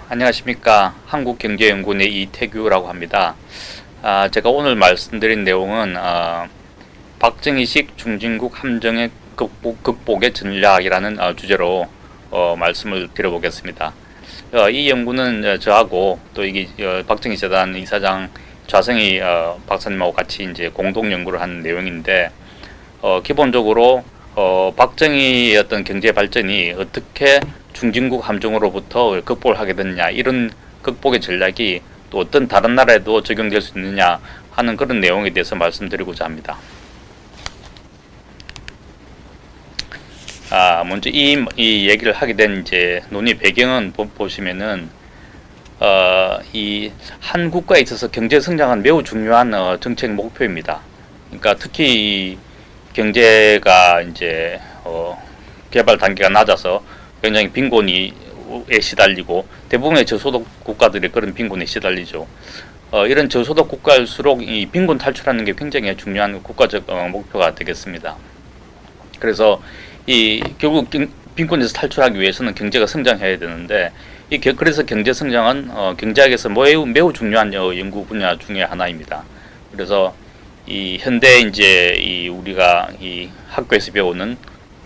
안녕하십니까. 한국경제연구원의 이태규라고 합니다. 제가 오늘 말씀드린 내용은 박정희식 중진국 함정의 극복의 전략이라는 주제로 말씀을 드려보겠습니다. 이 연구는 저하고 또 이게 박정희 재단 이사장 좌성희 박사님하고 같이 이제 공동 연구를 한 내용인데, 기본적으로 박정희의 어떤 경제 발전이 어떻게 중진국 함정으로부터 극복을 하게 됐냐, 이런 극복의 전략이 또 어떤 다른 나라에도 적용될 수 있느냐 하는 그런 내용에 대해서 말씀드리고자 합니다. 먼저 이 얘기를 하게 된 이제 논의 배경은 보시면은 이 한 국가에 있어서 경제 성장은 매우 중요한 정책 목표입니다. 그러니까 특히 경제가 이제 개발 단계가 낮아서 굉장히 빈곤에 시달리고, 대부분의 저소득 국가들이 그런 빈곤에 시달리죠. 이런 저소득 국가일수록 이 빈곤 탈출하는 게 굉장히 중요한 국가적 목표가 되겠습니다. 그래서 결국 빈곤에서 탈출하기 위해서는 경제가 성장해야 되는데, 그래서 경제 성장은 경제학에서 매우 중요한 연구 분야 중에 하나입니다. 그래서 현대 이제 우리가 학교에서 배우는,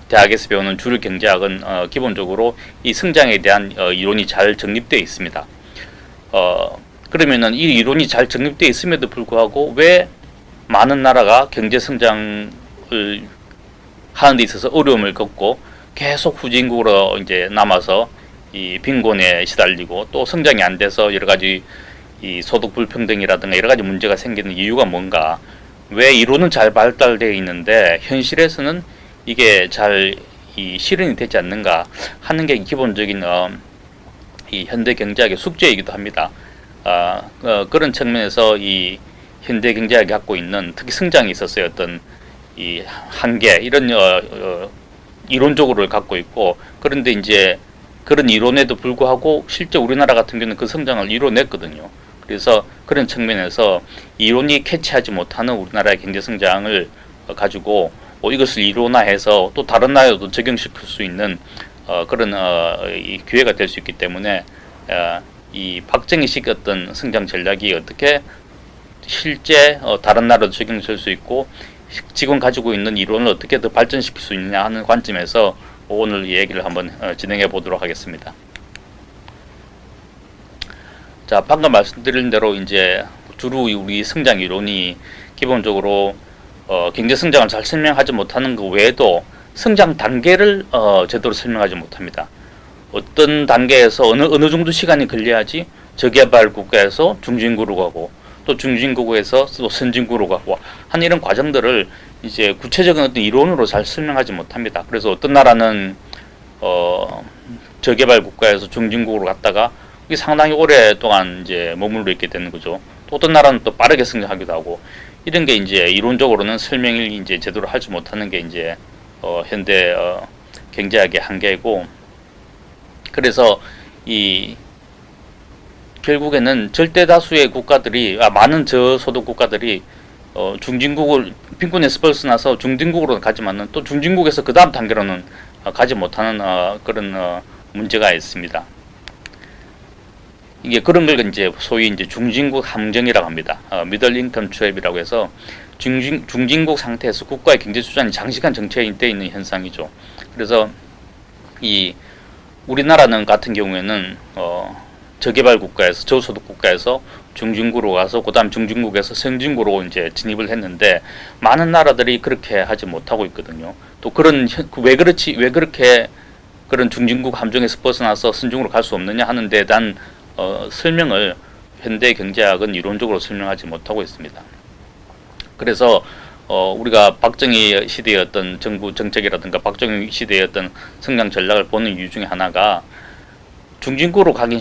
대학에서 배우는 주류 경제학은 기본적으로 이 성장에 대한 이론이 잘 정립되어 있습니다. 그러면은 이 이론이 잘 정립되어 있음에도 불구하고 왜 많은 나라가 경제 성장을 하는 데 있어서 어려움을 겪고 계속 후진국으로 이제 남아서 이 빈곤에 시달리고 또 성장이 안 돼서 여러 가지 이 소득 불평등이라든가 여러 가지 문제가 생기는 이유가 뭔가, 왜 이론은 잘 발달되어 있는데 현실에서는 이게 잘 실현이 되지 않는가 하는 게 기본적인 이 현대 경제학의 숙제이기도 합니다. 그런 측면에서 이 현대 경제학이 갖고 있는 특히 성장에 있어서의 어떤 이 한계, 이런 이론적으로를 갖고 있고, 그런데 이제 그런 이론에도 불구하고 실제 우리나라 같은 경우는 그 성장을 이뤄냈거든요. 그래서 그런 측면에서 이론이 캐치하지 못하는 우리나라의 경제 성장을 가지고 이것을 이론화해서 또 다른 나라에도 적용시킬 수 있는 그런 기회가 될 수 있기 때문에 이 박정희식 어떤 성장 전략이 어떻게 실제 다른 나라도 적용될 수 있고 지금 가지고 있는 이론을 어떻게 더 발전시킬 수 있느냐 하는 관점에서 오늘 이 얘기를 한번 진행해 보도록 하겠습니다. 자, 방금 말씀드린 대로 이제 주로 우리 성장 이론이 기본적으로 경제 성장을 잘 설명하지 못하는 것 외에도 성장 단계를 제대로 설명하지 못합니다. 어떤 단계에서 어느 정도 시간이 걸려야지 저개발 국가에서 중진국으로 가고 또 중진국에서 또 선진국으로 가고 하는 이런 과정들을 이제 구체적인 어떤 이론으로 잘 설명하지 못합니다. 그래서 어떤 나라는 저개발 국가에서 중진국으로 갔다가 이게 상당히 오랫동안 이제 머물러 있게 되는 거죠. 또 어떤 나라는 또 빠르게 성장하기도 하고, 이런 게 이제 이론적으로는 설명을 이제 제대로 하지 못하는 게 이제 현대 경제학의 한계이고, 그래서 결국에는 절대 다수의 국가들이 많은 저소득 국가들이 중진국을 빈곤에서 벗어나서 중진국으로 가지만은 또 중진국에서 그 다음 단계로는 가지 못하는 그런 문제가 있습니다. 이게 그런 걸 이제 소위 이제 중진국 함정이라고 합니다. 미들 인컴 트랩이라고 해서 중진국 상태에서 국가의 경제 수준이 장시간 정체되어 있는 현상이죠. 그래서 우리나라는 같은 경우에는 저개발 국가에서 저소득 국가에서 중진국으로 가서 그다음 중진국에서 선진국으로 이제 진입을 했는데, 많은 나라들이 그렇게 하지 못하고 있거든요. 또 왜 그렇게 그런 중진국 함정에서 벗어나서 선진국으로 갈 수 없느냐 하는 데 대한 설명을 현대 경제학은 이론적으로 설명하지 못하고 있습니다. 그래서 우리가 박정희 시대의 어떤 정부 정책이라든가 박정희 시대의 어떤 성장 전략을 보는 이유 중에 하나가, 중진국으로 가긴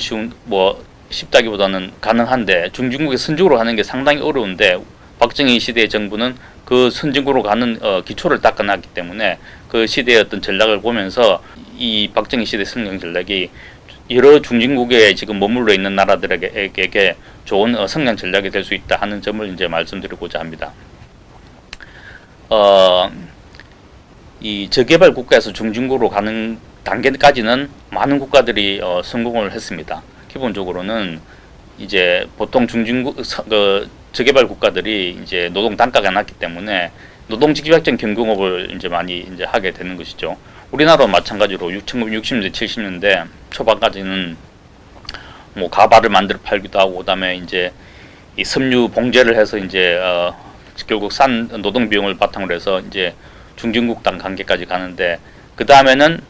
쉽다기보다는 가능한데 중진국에 선진국으로 가는 게 상당히 어려운데, 박정희 시대의 정부는 그 선진국으로 가는 기초를 닦아놨기 때문에 그 시대의 어떤 전략을 보면서 이 박정희 시대 성장 전략이 여러 중진국에 지금 머물러 있는 나라들에게 좋은 성장 전략이 될 수 있다 하는 점을 이제 말씀드리고자 합니다. 이 저개발 국가에서 중진국으로 가는 단계까지는 많은 국가들이 성공을 했습니다. 기본적으로는 이제 보통 중진국 저개발 국가들이 이제 노동 단가가 낮기 때문에 노동 직접적인 경공업을 이제 많이 이제 하게 되는 것이죠. 우리나라도 마찬가지로 1960년대 70년대 초반까지는 뭐 가발을 만들어 팔기도 하고, 그다음에 이제 이 섬유 봉제를 해서 이제 결국 싼 노동 비용을 바탕으로 해서 이제 중진국 간 관계까지 가는데, 그 다음에는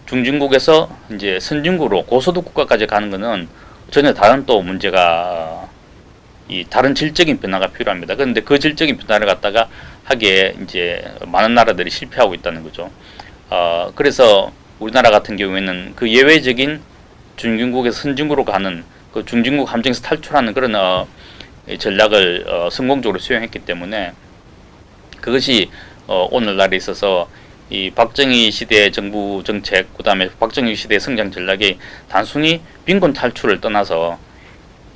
중진국에서 이제 선진국으로 고소득 국가까지 가는 것은 전혀 다른 또 문제가 이 다른 질적인 변화가 필요합니다. 그런데 그 질적인 변화를 갖다가 하기에 이제 많은 나라들이 실패하고 있다는 거죠. 그래서 우리나라 같은 경우에는 그 예외적인 중진국에서 선진국으로 가는 그 중진국 함정에서 탈출하는 그런 전략을 성공적으로 수행했기 때문에 그것이 오늘날에 있어서 이 박정희 시대의 정부 정책, 그다음에 박정희 시대의 성장 전략이 단순히 빈곤 탈출을 떠나서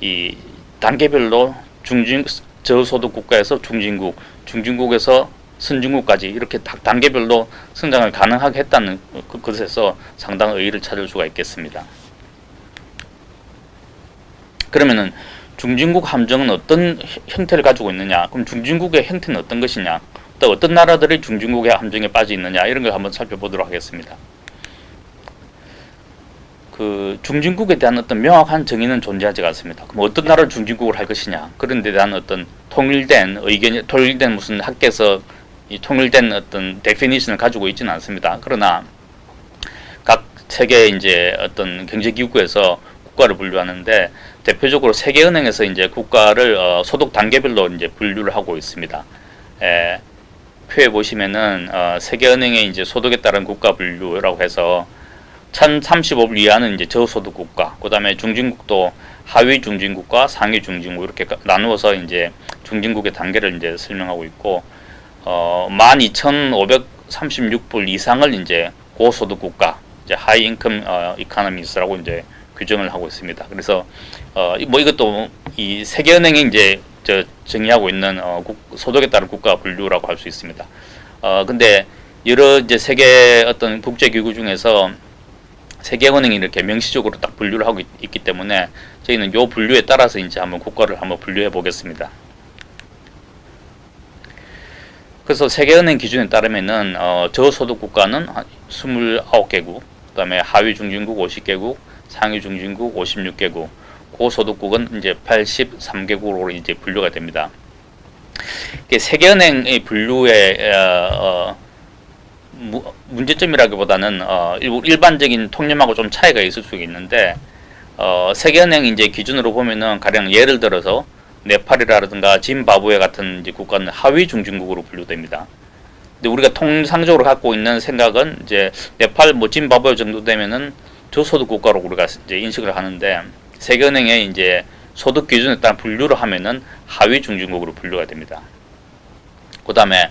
이 단계별로 저소득 국가에서 중진국, 중진국에서 선진국까지 이렇게 단계별로 성장을 가능하게 했다는 것에서 상당한 의의를 찾을 수가 있겠습니다. 그러면은 중진국 함정은 어떤 형태를 가지고 있느냐? 그럼 중진국의 형태는 어떤 것이냐? 또 어떤 나라들이 중진국의 함정에 빠져 있느냐? 이런 걸 한번 살펴보도록 하겠습니다. 그 중진국에 대한 어떤 명확한 정의는 존재하지 않습니다. 그럼 어떤 나라를 중진국을 할 것이냐? 그런 데 대한 어떤 통일된 의견이, 통일된 무슨 학계에서 이 통일된 어떤 데피니션을 가지고 있지는 않습니다. 그러나 각 세계 이제 어떤 경제기구에서 국가를 분류하는데, 대표적으로 세계은행에서 이제 국가를 소득 단계별로 이제 분류를 하고 있습니다. 표에 보시면은 세계은행의 이제 소득에 따른 국가 분류라고 해서 1035불 이하는 이제 저소득 국가, 그다음에 중진국도 하위 중진국과 상위 중진국 이렇게 나누어서 이제 중진국의 단계를 이제 설명하고 있고, 12,536불 이상을 이제 고소득 국가, 이제 하이 인컴 이코노미스라고 이제 규정을 하고 있습니다. 그래서 뭐 이것도 이 세계은행이 이제 정의하고 있는 소득에 따른 국가 분류라고 할 수 있습니다. 근데 여러 이제 세계 어떤 국제기구 중에서 세계은행이 이렇게 명시적으로 딱 분류를 하고 있기 때문에 저희는 요 분류에 따라서 이제 한번 국가를 한번 분류해 보겠습니다. 그래서 세계은행 기준에 따르면은 저소득 국가는 29개국, 그다음에 하위 중진국 50개국, 상위 중진국 56개국, 고소득국은 이제 83개국으로 이제 분류가 됩니다. 세계은행의 분류의 문제점이라기보다는 일반적인 통념하고 좀 차이가 있을 수 있는데, 세계은행 이제 기준으로 보면은 가령 예를 들어서 네팔이라든가 짐바브웨 같은 이제 국가는 하위 중진국으로 분류됩니다. 근데 우리가 통상적으로 갖고 있는 생각은 이제 네팔, 뭐 짐바브웨 정도 되면은 저소득 국가로 우리가 이제 인식을 하는데, 세계은행의 이제 소득 기준에 따른 분류를 하면은 하위 중진국으로 분류가 됩니다. 그다음에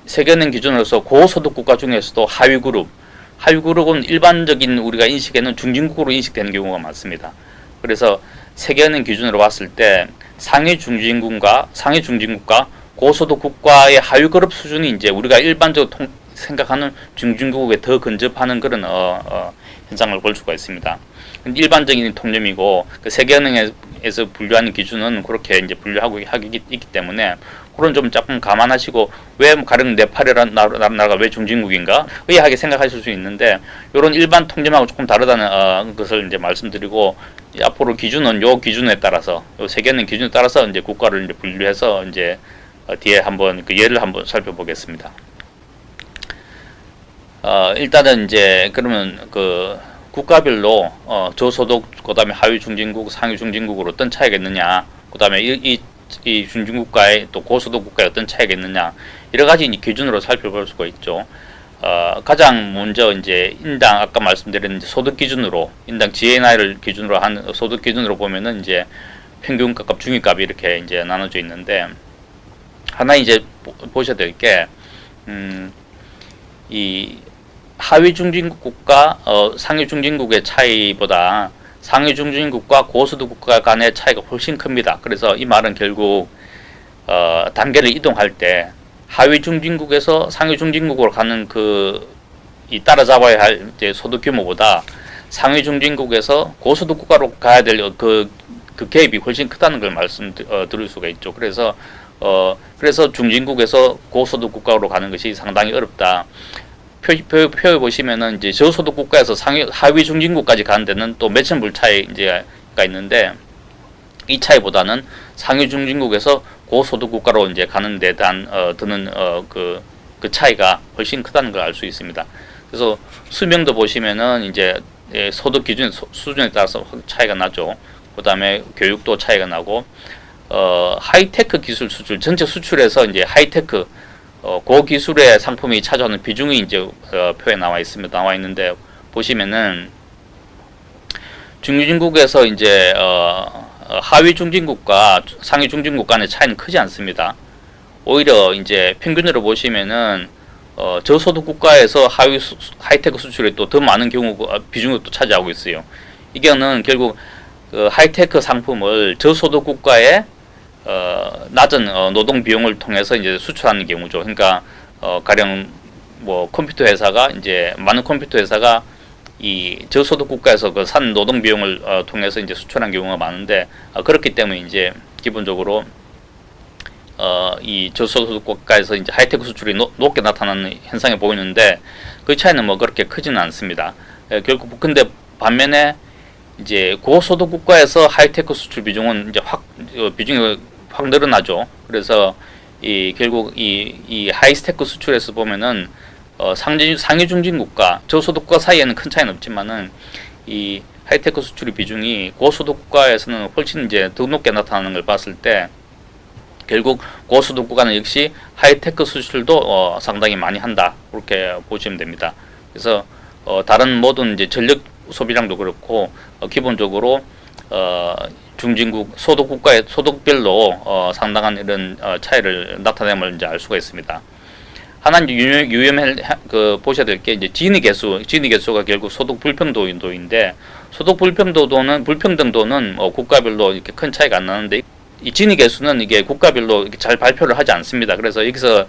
세계은행 기준으로서 고소득 국가 중에서도 하위 그룹은 일반적인 우리가 인식에는 중진국으로 인식되는 경우가 많습니다. 그래서 세계은행 기준으로 봤을 때 상위 중진국과 고소득 국가의 하위 그룹 수준이 이제 우리가 일반적으로 생각하는 중진국에 더 근접하는 그런 현상을 볼 수가 있습니다. 일반적인 통념이고, 그 세계은행에서 분류하는 기준은 그렇게 이제 분류하고 있기 때문에 그런 좀 조금 감안하시고, 왜 가령 네팔이라는 나라가 왜 중진국인가 의아하게 생각하실 수 있는데, 이런 일반 통념하고 조금 다르다는 것을 이제 말씀드리고, 앞으로 기준은 요 기준에 따라서, 요 세계은행 기준에 따라서 이제 국가를 이제 분류해서 이제 뒤에 한번 그 예를 한번 살펴보겠습니다. 일단은 이제 그러면 그 국가별로 저소득, 그다음에 하위 중진국, 상위 중진국으로 어떤 차이가 있느냐, 그다음에 이 중진국가의 또 고소득 국가에 어떤 차이가 있느냐, 여러 가지 기준으로 살펴볼 수가 있죠. 가장 먼저 이제 인당 아까 말씀드린 소득 기준으로, 인당 GNI를 기준으로 한 소득 기준으로 보면은 이제 평균값, 중위값이 이렇게 이제 나눠져 있는데, 하나 이제 보셔야 될 게 이 하위 중진국과 상위 중진국의 차이보다 상위 중진국과 고소득 국가 간의 차이가 훨씬 큽니다. 그래서 이 말은 결국 단계를 이동할 때 하위 중진국에서 상위 중진국으로 가는 이 따라잡아야 할 이제 소득 규모보다 상위 중진국에서 고소득 국가로 가야 될 그 갭이 훨씬 크다는 걸 드릴 수가 있죠. 그래서 중진국에서 고소득 국가로 가는 것이 상당히 어렵다. 표에 보시면은 이제 저소득 국가에서 하위 중진국까지 가는 데는 또 몇천 불 차이가 있는데, 이 차이보다는 상위 중진국에서 고소득 국가로 이제 가는 데 대한 드는 그 차이가 훨씬 크다는 걸 알 수 있습니다. 그래서 수명도 보시면은 이제 소득 기준 수준에 따라서 차이가 나죠. 그다음에 교육도 차이가 나고, 하이테크 기술 수출, 전체 수출에서 이제 하이테크 고기술의 상품이 차지하는 비중이 이제 표에 나와 있는데, 보시면은 중진국에서 이제 하위 중진국과 상위 중진국 간의 차이는 크지 않습니다. 오히려 이제 평균으로 보시면은 저소득 국가에서 하이테크 수출이 또 더 많은 비중을 또 차지하고 있어요. 이거는 결국 하이테크 상품을 저소득 국가에 낮은 노동 비용을 통해서 이제 수출하는 경우죠. 그러니까 가령 뭐 컴퓨터 회사가 이제 많은 컴퓨터 회사가 이 저소득 국가에서 그 산 노동 비용을 통해서 이제 수출한 경우가 많은데, 그렇기 때문에 이제 기본적으로 이 저소득 국가에서 이제 하이테크 수출이 높게 나타나는 현상이 보이는데, 그 차이는 뭐 그렇게 크지는 않습니다. 결국 근데 반면에 이제 고소득 국가에서 하이테크 수출 비중은 이제 비중이 확 늘어나죠. 그래서 결국 이 하이테크 수출에서 보면은 상위 중진국가, 저소득 국가 사이에는 큰 차이는 없지만은 이 하이테크 수출의 비중이 고소득 국가에서는 훨씬 이제 더 높게 나타나는 걸 봤을 때, 결국 고소득 국가는 역시 하이테크 수출도 상당히 많이 한다, 그렇게 보시면 됩니다. 그래서 다른 모든 이제 전력 소비량도 그렇고 기본적으로 중진국 소득국가의 소득별로 상당한 이런 차이를 나타냄을 이제 알 수가 있습니다. 하나 이제 보셔야 될 게 이제 지니 개수가 결국 소득 불평등도인데, 소득 불평등도는 국가별로 이렇게 큰 차이가 안 나는데, 이 지니 개수는 이게 국가별로 이렇게 잘 발표를 하지 않습니다. 그래서 여기서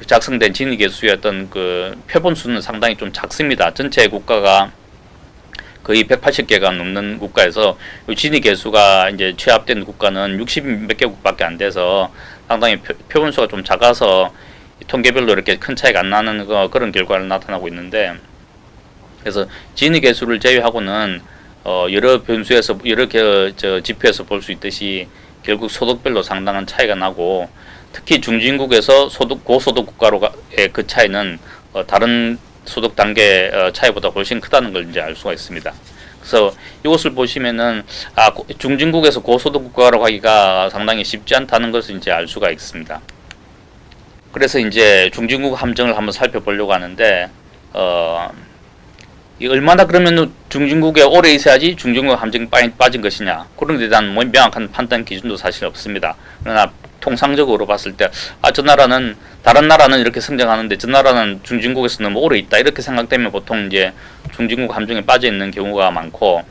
작성된 지니 개수의 어떤 그 표본 수는 상당히 좀 작습니다. 전체 국가가 거의 180개가 넘는 국가에서 지니 개수가 이제 취합된 국가는 60 몇 개국밖에 안 돼서 상당히 표본 수가 좀 작아서 통계별로 이렇게 큰 차이가 안 나는 그런 결과를 나타나고 있는데, 그래서 지니 개수를 제외하고는 여러 변수에서 여러 지표에서 볼 수 있듯이 결국 소득별로 상당한 차이가 나고, 특히 중진국에서 고소득 국가로의 그 차이는 다른 소득 단계 차이보다 훨씬 크다는 걸 이제 알 수가 있습니다. 그래서 이것을 보시면은 중진국에서 고소득 국가로 가기가 상당히 쉽지 않다는 것을 이제 알 수가 있습니다. 그래서 이제 중진국 함정을 한번 살펴보려고 하는데, 얼마나 그러면 중진국에 오래 있어야지 중진국 함정이 빠진 것이냐, 그런 데 대한 명확한 판단 기준도 사실 없습니다. 그러나 통상적으로 봤을 때 다른 나라는 이렇게 성장하는데 저 나라는 중진국에서 너무 오래 있다, 이렇게 생각되면 보통 이제 중진국 함정에 빠져 있는 경우가 많고,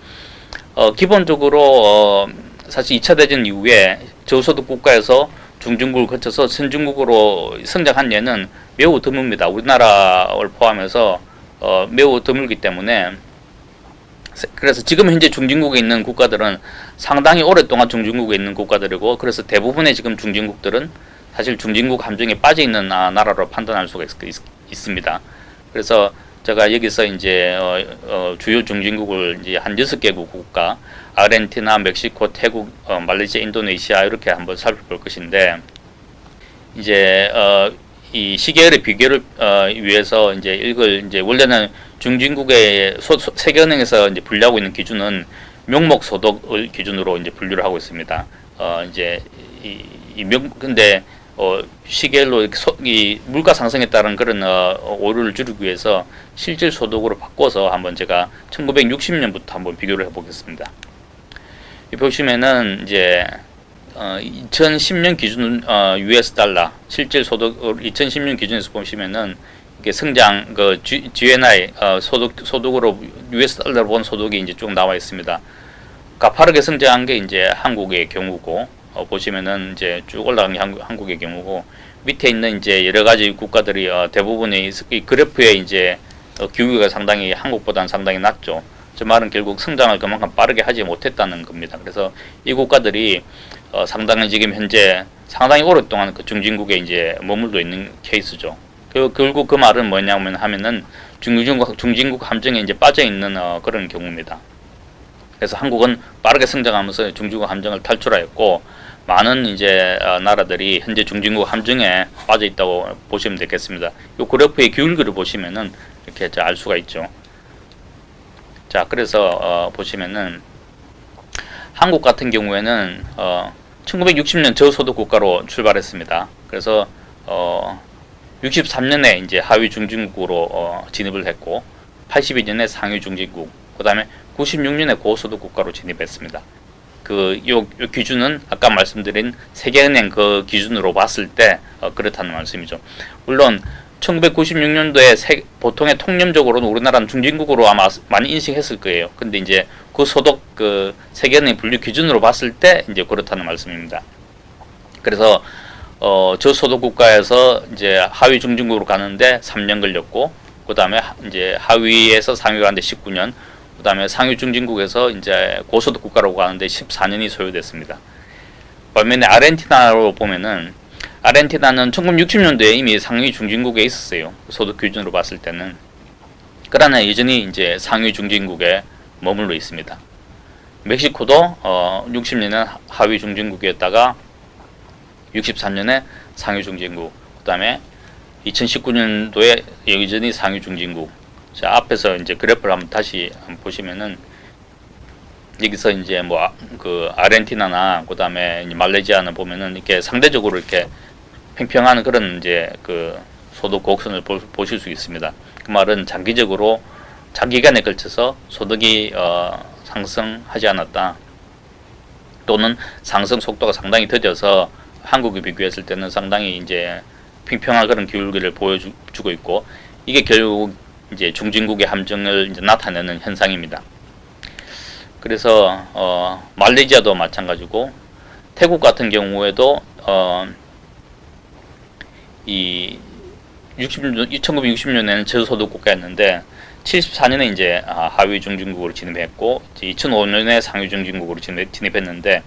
기본적으로 사실 2차 대전 이후에 저소득 국가에서 중진국을 거쳐서 선진국으로 성장한 예는 매우 드뭅니다. 우리나라를 포함해서 매우 드물기 때문에, 그래서 지금 현재 중진국에 있는 국가들은 상당히 오랫동안 중진국에 있는 국가들이고, 그래서 대부분의 지금 중진국들은 사실 중진국 함정에 빠져 있는 나라로 판단할 수가 있습니다. 그래서 제가 여기서 이제 주요 중진국을 이제 한 6개국 국가, 아르헨티나, 멕시코, 태국, 말레이시아, 인도네시아 이렇게 한번 살펴볼 것인데, 이제 이 시계열의 비교를 위해서 이제 이걸 이제 원래는 중진국의 세계은행에서 이제 분류하고 있는 기준은 명목 소득을 기준으로 이제 분류를 하고 있습니다. 이제 근데 시계열로 이 물가 상승에 따른 그런 오류를 줄이기 위해서 실질 소득으로 바꿔서 한번 제가 1960년부터 한번 비교를 해보겠습니다. 보시면은 이제 2010년 기준 US 달러 실질 소득 2010년 기준에서 보시면은 이게 성장 GNI 소득으로 US 달러로 본 소득이 이제 쭉 나와 있습니다. 가파르게 성장한 게 이제 한국의 경우고, 보시면은 이제 쭉 올라간 게 한국의 경우고, 밑에 있는 이제 여러 가지 국가들이 대부분의 이 그래프에 이제 기울기가 상당히 한국보다는 상당히 낮죠. 저 말은 결국 성장을 그만큼 빠르게 하지 못했다는 겁니다. 그래서 이 국가들이 상당히 지금 현재 상당히 오랫동안 그 중진국에 이제 머물러 있는 케이스죠. 결국 그 말은 뭐냐면 하면은 중진국 함정에 이제 빠져 있는 그런 경우입니다. 그래서 한국은 빠르게 성장하면서 중진국 함정을 탈출하였고, 많은 이제 나라들이 현재 중진국 함정에 빠져 있다고 보시면 되겠습니다. 이 그래프의 기울기를 보시면은 이렇게 알 수가 있죠. 자, 그래서 보시면은 한국 같은 경우에는 1960년 저소득 국가로 출발했습니다. 그래서 63년에 이제 하위 중진국으로 진입을 했고, 82년에 상위 중진국, 그 다음에 96년에 고소득 국가로 진입했습니다. 요 기준은 아까 말씀드린 세계은행 그 기준으로 봤을 때 그렇다는 말씀이죠. 물론 1996년도에 보통의 통념적으로는 우리나라는 중진국으로 아마 많이 인식했을 거예요. 근데 이제 그 소득 그 세계은행 분류 기준으로 봤을 때 이제 그렇다는 말씀입니다. 그래서 저소득 국가에서 이제 하위 중진국으로 가는데 3년 걸렸고, 그 다음에 이제 하위에서 상위로 가는데 19년, 그 다음에 상위 중진국에서 이제 고소득 국가로 가는데 14년이 소요됐습니다. 반면에 아르헨티나로 보면은, 아르헨티나는 1960년도에 이미 상위 중진국에 있었어요. 소득 기준으로 봤을 때는. 그러나 여전히 이제 상위 중진국에 머물러 있습니다. 멕시코도 60년에 하위 중진국이었다가 63년에 상위 중진국, 그 다음에 2019년도에 여전히 상위 중진국. 자, 앞에서 이제 그래프를 한번 다시 보시면은, 여기서 이제 뭐 그 아르헨티나나 그 다음에 말레이시아는 보면은 이렇게 상대적으로 이렇게 팽평한 그런 이제 그 소득 곡선을 보실 수 있습니다. 그 말은 장기적으로 장기간에 걸쳐서 소득이 상승하지 않았다, 또는 상승 속도가 상당히 더뎌서 한국에 비교했을 때는 상당히 이제 평평한 그런 기울기를 보여주고 있고, 이게 결국 이제 중진국의 함정을 이제 나타내는 현상입니다. 그래서 말레이시아도 마찬가지고, 태국 같은 경우에도 이 1960년에는 저소득 국가였는데 74년에 이제 하위 중진국으로 진입했고, 2005년에 상위 중진국으로 진입했는데,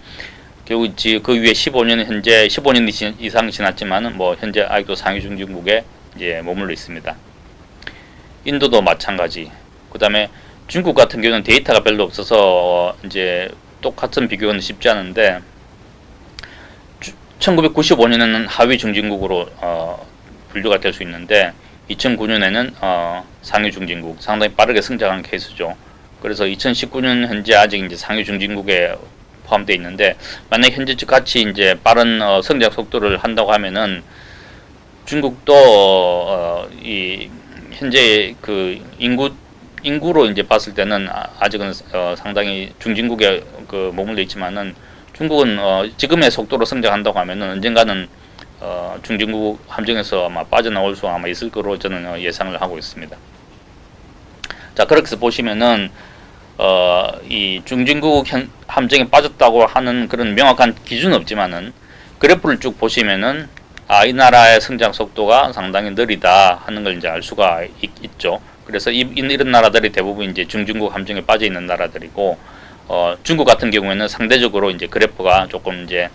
결국 그 위에 15년 이상 지났지만은 뭐 현재 아직도 상위 중진국에 이제 머물러 있습니다. 인도도 마찬가지. 그 다음에 중국 같은 경우는 데이터가 별로 없어서 이제 똑같은 비교는 쉽지 않은데, 1995년에는 하위 중진국으로 분류가 될 수 있는데, 2009년에는 상위 중진국, 상당히 빠르게 성장한 케이스죠. 그래서 2019년 현재 아직 이제 상위 중진국에 포함되어 있는데, 만약 현재 같이 이제 빠른 성장 속도를 한다고 하면은 중국도 이 현재 그 인구로 이제 봤을 때는 아직은 상당히 중진국에 그 머물러 있지만은, 중국은 지금의 속도로 성장한다고 하면은 언젠가는 중진국 함정에서 아마 빠져나올 수 아마 있을 거로 저는 예상을 하고 있습니다. 자, 그렇게 해서 보시면은 이 중진국 함정에 빠졌다고 하는 그런 명확한 기준은 없지만은, 그래프를 쭉 보시면은 이 나라의 성장 속도가 상당히 느리다 하는 걸 이제 알 수가 있죠. 그래서 이런 나라들이 대부분 이제 중진국 함정에 빠져 있는 나라들이고, 중국 같은 경우에는 상대적으로 이제 그래프가 조금 이제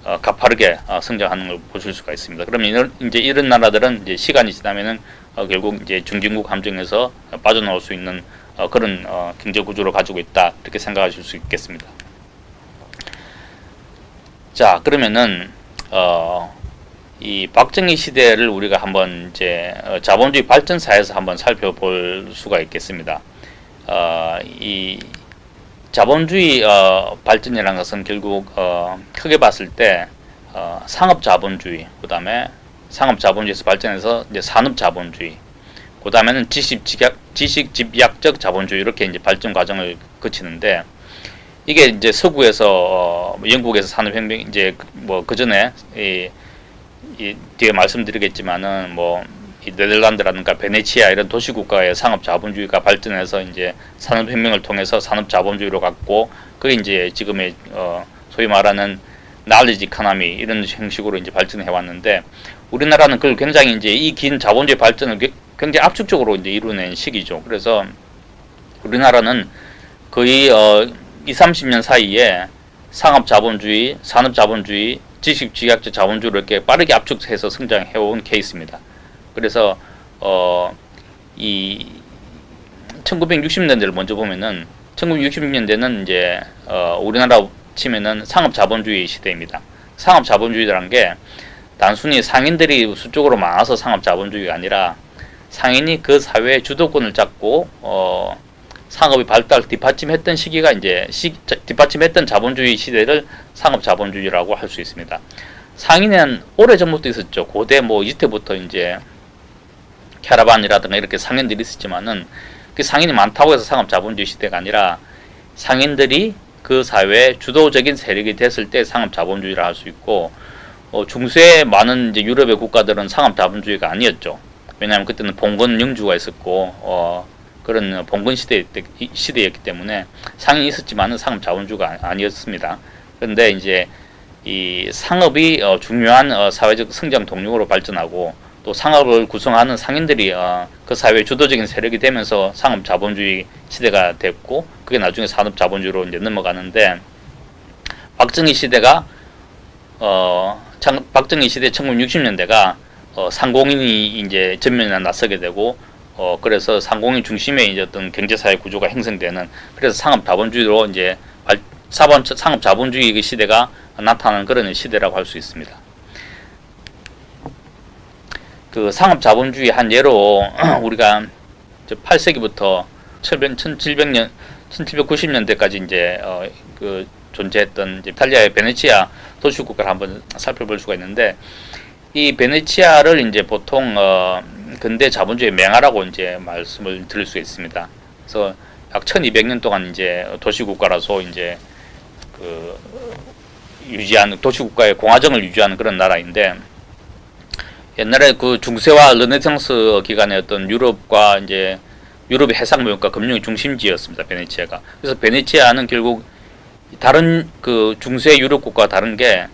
가파르게 성장하는 걸 보실 수가 있습니다. 그러면 이제 이런 나라들은 이제 시간이 지나면은 결국 이제 중진국 함정에서 빠져나올 수 있는 그런 경제 구조를 가지고 있다, 이렇게 생각하실 수 있겠습니다. 자, 그러면은 이 박정희 시대를 우리가 한번 이제 자본주의 발전사에서 한번 살펴볼 수가 있겠습니다. 이 자본주의 발전이라는 것은 결국 크게 봤을 때 상업자본주의, 그 다음에 상업자본주의에서 발전해서 이제 산업자본주의, 그 다음에는 지식집약적 자본주의, 이렇게 이제 발전 과정을 거치는데, 이게 이제 서구에서 영국에서 산업혁명, 이제 뭐 그 전에 이 뒤에 말씀드리겠지만은 뭐 이 네덜란드라든가 베네치아 이런 도시국가의 상업자본주의가 발전해서 이제 산업혁명을 통해서 산업자본주의로 갔고, 그게 이제 지금의 소위 말하는 knowledge economy 이런 형식으로 이제 발전해 왔는데, 우리나라는 그걸 굉장히 이제 이 긴 자본주의 발전을 굉장히 압축적으로 이제 이루어낸 시기죠. 그래서 우리나라는 거의 2, 30년 사이에 상업자본주의, 산업자본주의, 지식주의학적 자본주의를 이렇게 빠르게 압축해서 성장해온 케이스입니다. 그래서 이 1960년대를 먼저 보면은 1960년대는 이제 우리나라 치면은 상업자본주의 시대입니다. 상업자본주의라는 게 단순히 상인들이 수적으로 많아서 상업자본주의가 아니라 상인이 그 사회의 주도권을 잡고 상업이 발달 뒷받침했던 시기가 이제 뒷받침했던 자본주의 시대를 상업자본주의라고 할 수 있습니다. 상인은 오래 전부터 있었죠. 고대 뭐 이때부터 이제 캐러반이라든가 이렇게 상인들이 있었지만은 그 상인이 많다고 해서 상업자본주의 시대가 아니라 상인들이 그 사회의 주도적인 세력이 됐을 때 상업자본주의라 할 수 있고 중세에 많은 이제 유럽의 국가들은 상업자본주의가 아니었죠. 왜냐하면 그때는 봉건 영주가 있었고 그런 봉건 시대였기 때문에 상인이 있었지만은 상업자본주의가 아니었습니다. 그런데 이제 이 상업이 중요한 사회적 성장 동력으로 발전하고 또 상업을 구성하는 상인들이 그 사회의 주도적인 세력이 되면서 상업자본주의 시대가 됐고 그게 나중에 산업자본주의로 이제 넘어가는데 박정희 시대가 박정희 시대 1960년대가 상공인이 이제 전면에 나서게 되고 그래서 상공인 중심의 이제 어떤 경제사회 구조가 형성되는 그래서 상업자본주의로 이제 상업자본주의 시대가 나타나는 그런 시대라고 할 수 있습니다. 그 상업자본주의 한 예로 우리가 8세기부터 1790년대까지 이제 그 존재했던 이제 이탈리아의 베네치아 도시국가를 한번 살펴볼 수가 있는데 이 베네치아를 이제 보통 근대 자본주의 맹아라고 이제 말씀을 드릴 수 있습니다. 그래서 약 1200년 동안 이제 도시국가라서 이제 그 유지하는 도시국가의 공화정을 유지하는 그런 나라인데 옛날에 그 중세와 르네상스 기간에 어떤 유럽과 이제 유럽의 해상무역과 금융의 중심지였습니다. 베네치아가. 그래서 베네치아는 결국 다른 그 중세 유럽 국가와 다른 게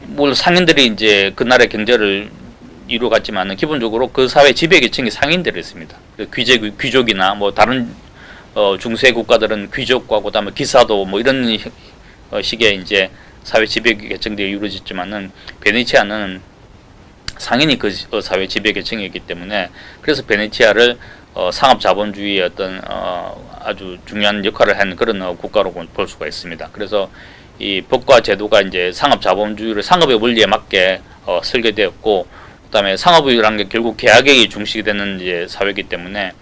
물론 상인들이 이제 그 나라의 경제를 이루어갔지만은 기본적으로 그 사회 지배 계층이 상인들이었습니다. 귀족이나 뭐 다른 중세 국가들은 귀족과 그다음에 기사도 뭐 이런 식의 이제 사회 지배 계층들이 이루어졌지만은 베네치아는 상인이 그 사회 지배 계층이기 때문에 그래서 베네치아를 상업자본주의의 어떤 아주 중요한 역할을 한 그런 국가로 볼 수가 있습니다. 그래서 이 법과 제도가 이제 상업자본주의를 상업의 원리에 맞게 설계되었고, 그다음에 상업이라는 게 결국 계약이 중시가 되는 이제 사회이기 때문에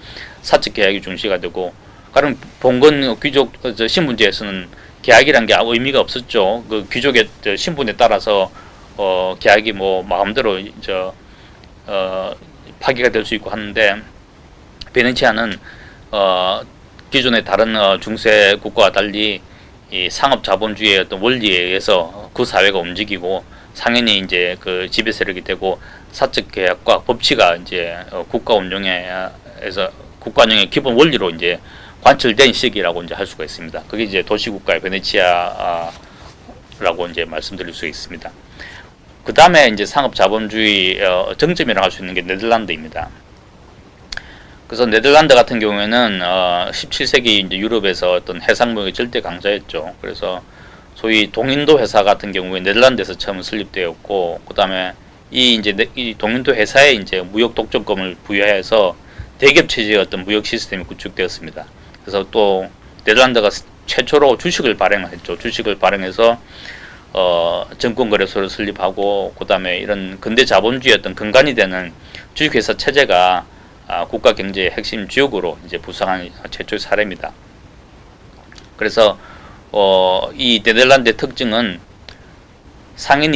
사적 계약이 중시가 되고, 가령 봉건 귀족 신분제에서는 계약이란 게 아무 의미가 없었죠. 그 귀족의 신분에 따라서 계약이 뭐 마음대로 파기가 될 수 있고 하는데 베네치아는 기존의 다른 중세 국가와 달리 이 상업 자본주의의 어떤 원리에 의해서 그 사회가 움직이고 상인이 이제 그 지배 세력이 되고 사적 계약과 법치가 이제 국가 운영에서 국가 운영의 기본 원리로 이제 관철된 시기라고 이제 할 수가 있습니다. 그게 이제 도시국가의 베네치아라고 이제 말씀드릴 수 있습니다. 그 다음에 이제 상업 자본주의 정점이라고 할 수 있는 게 네덜란드입니다. 그래서 네덜란드 같은 경우에는 17세기 이제 유럽에서 어떤 해상무역의 절대 강자였죠. 그래서 소위 동인도 회사 같은 경우에 네덜란드에서 처음 설립되었고, 그 다음에 이 동인도 회사에 이제 무역 독점권을 부여해서 대기업 체제의 어떤 무역 시스템이 구축되었습니다. 그래서 또 네덜란드가 최초로 주식을 발행했죠. 주식을 발행해서 증권거래소를 설립하고, 그 다음에 이런 근대 자본주의 어떤 근간이 되는 주식회사 체제가 국가 경제의 핵심 지역으로 이제 부상한 최초의 사례입니다. 그래서 이 네덜란드의 특징은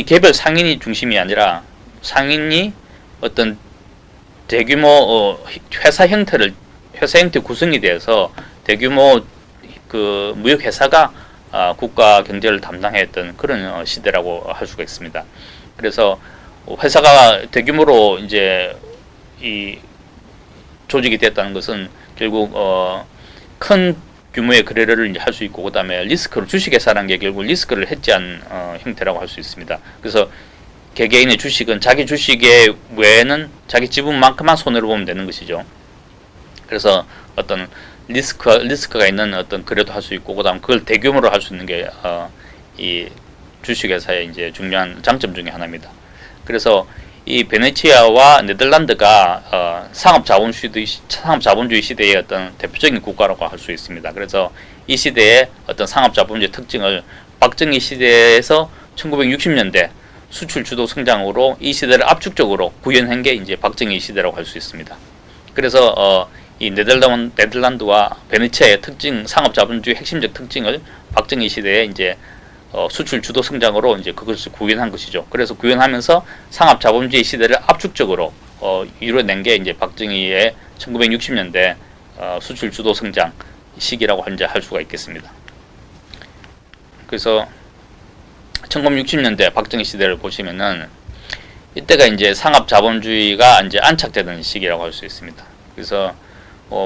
개별 상인이 중심이 아니라 상인이 어떤 대규모 회사 형태 구성이 되어서 대규모 그 무역 회사가 국가 경제를 담당했던 그런 시대라고 할 수가 있습니다. 그래서 회사가 대규모로 이제 이 조직이 됐다는 것은 결국 큰 규모의 거래를 할 수 있고, 그 다음에 리스크를 주식회사라는 게 결국 리스크를 해지한 형태라고 할 수 있습니다. 그래서 개개인의 주식은 자기 주식의 외에는 자기 지분만큼만 손해를 보면 되는 것이죠. 그래서 어떤 리스크가 있는 어떤 거래도 할 수 있고, 그다음 그걸 대규모로 할 수 있는 게 이 주식회사의 이제 중요한 장점 중에 하나입니다. 그래서 이 베네치아와 네덜란드가 상업자본주의 시대의 어떤 대표적인 국가라고 할 수 있습니다. 그래서 이 시대의 어떤 상업자본주의 특징을 박정희 시대에서 1960년대 수출 주도 성장으로 이 시대를 압축적으로 구현한 게 이제 박정희 시대라고 할 수 있습니다. 그래서 이 네덜란드와 베네치아의 특징, 상업자본주의 핵심적 특징을 박정희 시대에 이제 수출 주도 성장으로 이제 그것을 구현한 것이죠. 그래서 구현하면서 상업자본주의 시대를 압축적으로 이뤄낸 게 이제 박정희의 1960년대 수출 주도 성장 시기라고 이제 할 수가 있겠습니다. 그래서 1960년대 박정희 시대를 보시면은 이때가 이제 상업자본주의가 이제 안착되는 시기라고 할 수 있습니다. 그래서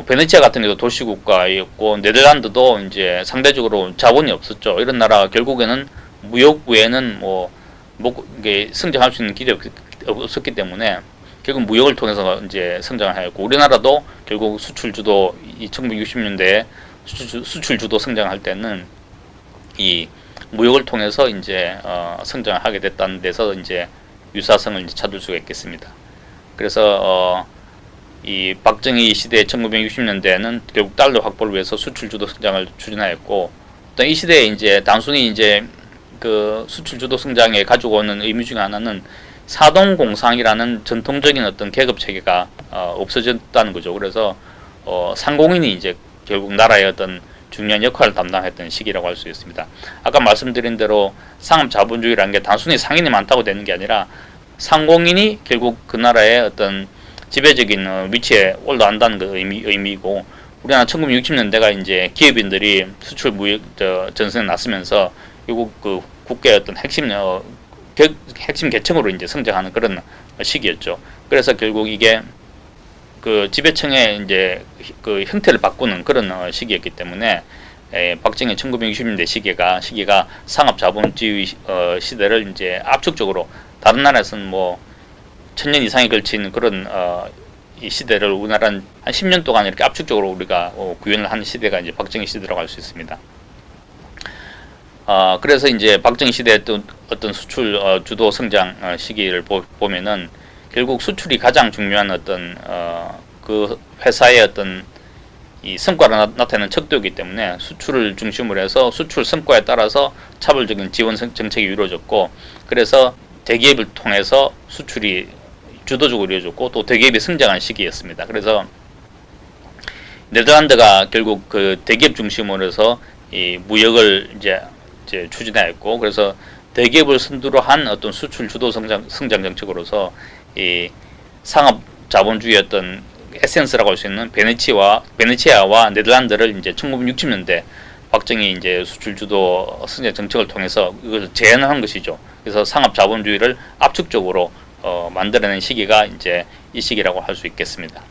베네치아 같은 경우도 도시국가였고 네덜란드도 이제 상대적으로 자본이 없었죠. 이런 나라 결국에는 무역 외에는 이게 성장할 수 있는 길이 없었기 때문에 결국 무역을 통해서 이제 성장을 하였고, 우리나라도 결국 수출 주도 1960년대에 수출 주도 성장할 때는 이 무역을 통해서 이제 성장을 하게 됐다는 데서 이제 유사성을 이제 찾을 수가 있겠습니다. 그래서 이 박정희 시대 1960년대에는 결국 달러 확보를 위해서 수출 주도 성장을 추진하였고, 또 이 시대에 이제 단순히 이제 그 수출 주도 성장에 가지고 오는 의미 중에 하나는 사동공상이라는 전통적인 어떤 계급 체계가 없어졌다는 거죠. 그래서 상공인이 이제 결국 나라의 어떤 중요한 역할을 담당했던 시기라고 할 수 있습니다. 아까 말씀드린 대로 상업자본주의라는 게 단순히 상인이 많다고 되는 게 아니라 상공인이 결국 그 나라의 어떤 지배적인 위치에 올라간다는 그 의미이고, 우리나라 1960년대가 이제 기업인들이 수출 무역 전선에 나서면서 결국 그 국가의 어떤 핵심 계층으로 이제 성장하는 그런 시기였죠. 그래서 결국 이게 그 지배층의 이제 그 형태를 바꾸는 그런 시기였기 때문에 박정희 1960년대 시기가 상업자본주의 시대를 이제 압축적으로, 다른 나라에서는 1000년 이상에 걸친 그런 이 시대를 우리나라는 한 10년 동안 이렇게 압축적으로 우리가 구현을 한 시대가 이제 박정희 시대라고 할 수 있습니다. 그래서 이제 박정희 시대의 어떤 수출 주도 성장 시기를 보면은 결국 수출이 가장 중요한 어떤 그 회사의 어떤 이 성과를 나타내는 척도이기 때문에 수출을 중심으로 해서 수출 성과에 따라서 차별적인 지원 정책이 이루어졌고, 그래서 대기업을 통해서 수출이 주도적으로 이루어졌고 또 대기업이 성장한 시기였습니다. 그래서 네덜란드가 결국 그 대기업 중심으로 해서 이 무역을 이제 추진하였고, 그래서 대기업을 선두로 한 어떤 수출 주도 성장 정책으로서 이 상업 자본주의 어떤 에센스라고 할 수 있는 베네치아와 네덜란드를 이제 1960년대 박정희 이제 수출 주도 성장 정책을 통해서 이걸 제한한 것이죠. 그래서 상업 자본주의를 압축적으로 만들어낸 시기가 이제 이 시기라고 할 수 있겠습니다.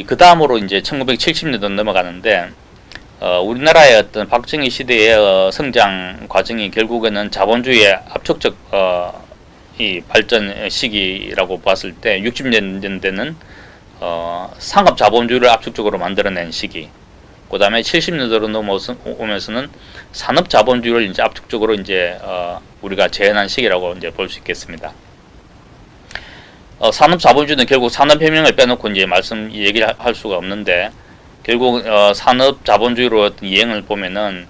그 다음으로 이제 1970년도 넘어가는데, 우리나라의 어떤 박정희 시대의 성장 과정이 결국에는 자본주의의 압축적 이 발전 시기라고 봤을 때 60년대는 상업 자본주의를 압축적으로 만들어낸 시기, 그 다음에 70년대로 넘어오면서는 산업 자본주의를 이제 압축적으로 이제 우리가 재현한 시기라고 이제 볼 수 있겠습니다. 산업 자본주의는 결국 산업혁명을 빼놓고 이제 얘기를 할 수가 없는데, 결국 산업 자본주의로 어떤 이행을 보면은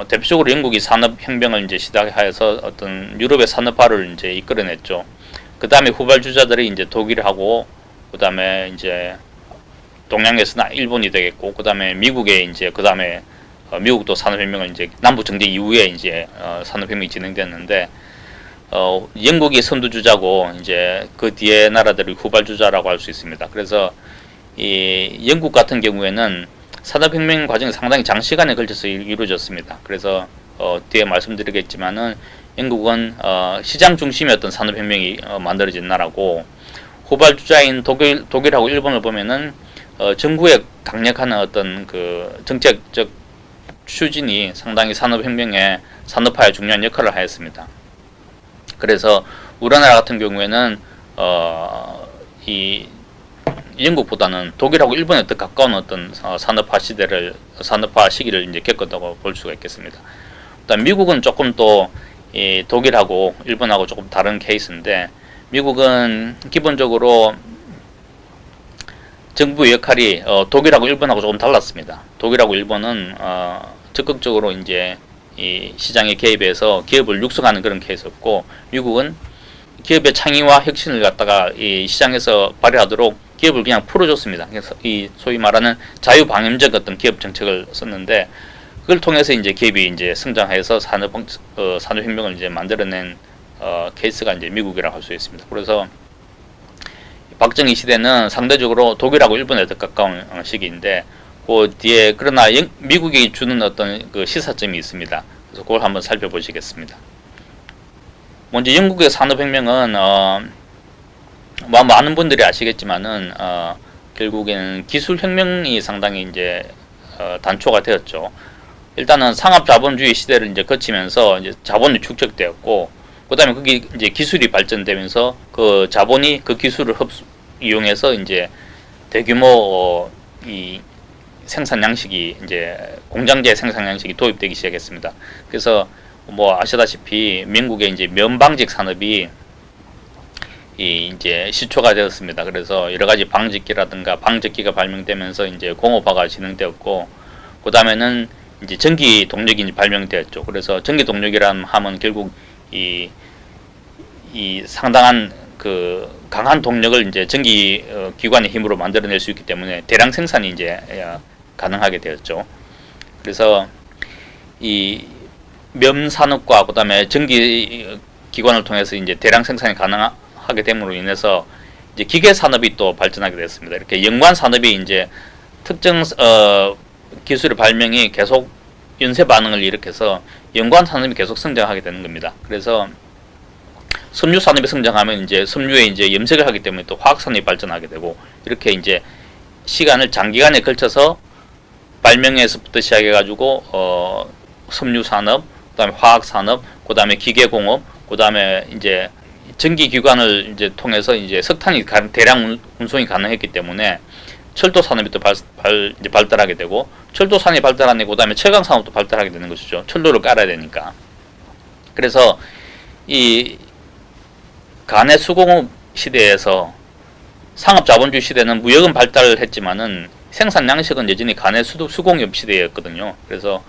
대표적으로 영국이 산업혁명을 이제 시작해서 어떤 유럽의 산업화를 이제 이끌어냈죠. 그 다음에 후발주자들이 이제 독일하고, 그 다음에 이제 동양에서는 일본이 되겠고, 그 다음에 미국에 이제 그 다음에 미국도 산업혁명을 이제 남북 정쟁 이후에 이제 산업혁명이 진행됐는데, 영국이 선두주자고 이제 그 뒤에 나라들이 후발주자라고 할 수 있습니다. 그래서 이 영국 같은 경우에는 산업혁명 과정이 상당히 장시간에 걸쳐서 이루어졌습니다. 그래서 뒤에 말씀드리겠지만은 영국은 시장 중심이었던 산업혁명이 만들어진 나라고, 후발주자인 독일하고 일본을 보면은 정부의 강력한 어떤 그 정책적 추진이 상당히 산업혁명의 산업화에 중요한 역할을 하였습니다. 그래서 우리나라 같은 경우에는 이 영국보다는 독일하고 일본에 더 가까운 어떤 산업화 시기를 이제 겪었다고 볼 수가 있겠습니다. 일단 미국은 조금 또 이 독일하고 일본하고 조금 다른 케이스인데, 미국은 기본적으로 정부의 역할이 독일하고 일본하고 조금 달랐습니다. 독일하고 일본은 적극적으로 이제 이 시장에 개입해서 기업을 육성하는 그런 케이스였고, 미국은 기업의 창의와 혁신을 갖다가 이 시장에서 발휘하도록 기업을 그냥 풀어줬습니다. 그래서 이 소위 말하는 자유방임적 어떤 기업 정책을 썼는데, 그걸 통해서 이제 기업이 이제 성장해서 산업혁명을 이제 만들어낸 케이스가 이제 미국이라고 할 수 있습니다. 그래서 박정희 시대는 상대적으로 독일하고 일본에 더 가까운 시기인데, 그 뒤에 그러나 미국이 주는 어떤 그 시사점이 있습니다. 그래서 그걸 한번 살펴보시겠습니다. 먼저 영국의 산업혁명은 많은 분들이 아시겠지만은 결국에는 기술혁명이 상당히 이제 단초가 되었죠. 일단은 상업자본주의 시대를 이제 거치면서 이제 자본이 축적되었고, 그다음에 그게 이제 기술이 발전되면서 그 자본이 그 기술을 이용해서 이제 대규모 이 생산 양식이 이제 공장제 생산 양식이 도입되기 시작했습니다. 그래서 뭐 아시다시피 미국의 이제 면방직 산업이 이제 시초가 되었습니다. 그래서 여러 가지 방직기라든가 방적기가 발명되면서 이제 공업화가 진행되었고, 그 다음에는 이제 전기 동력이 이제 발명되었죠. 그래서 전기 동력이란 하면 결국 이 상당한 그 강한 동력을 이제 전기 기관의 힘으로 만들어낼 수 있기 때문에 대량 생산이 이제 가능하게 되었죠. 그래서 이 면 산업과 그다음에 전기 기관을 통해서 이제 대량 생산이 가능하게 됨으로 인해서 이제 기계 산업이 또 발전하게 됐습니다. 이렇게 연관 산업이 이제 특정 기술의 발명이 계속 연쇄 반응을 일으켜서 연관 산업이 계속 성장하게 되는 겁니다. 그래서 섬유 산업이 성장하면 이제 섬유에 이제 염색을 하기 때문에 또 화학 산업이 발전하게 되고, 이렇게 이제 시간을 장기간에 걸쳐서 발명에서부터 시작해 가지고 섬유 산업, 그다음에 화학 산업, 그다음에 기계 공업, 그다음에 이제 전기 기관을 이제 통해서 이제 석탄이 대량 운송이 가능했기 때문에 철도 산업이 또 이제 발달하게 되고, 철도 산업이 발달하니 그다음에 채광 산업도 발달하게 되는 것이죠. 철도를 깔아야 되니까. 그래서 이 간의 수공업 시대에서 상업 자본주의 시대는 무역은 발달을 했지만은 생산 양식은 여전히 간의 수공업 시대였거든요. 그래서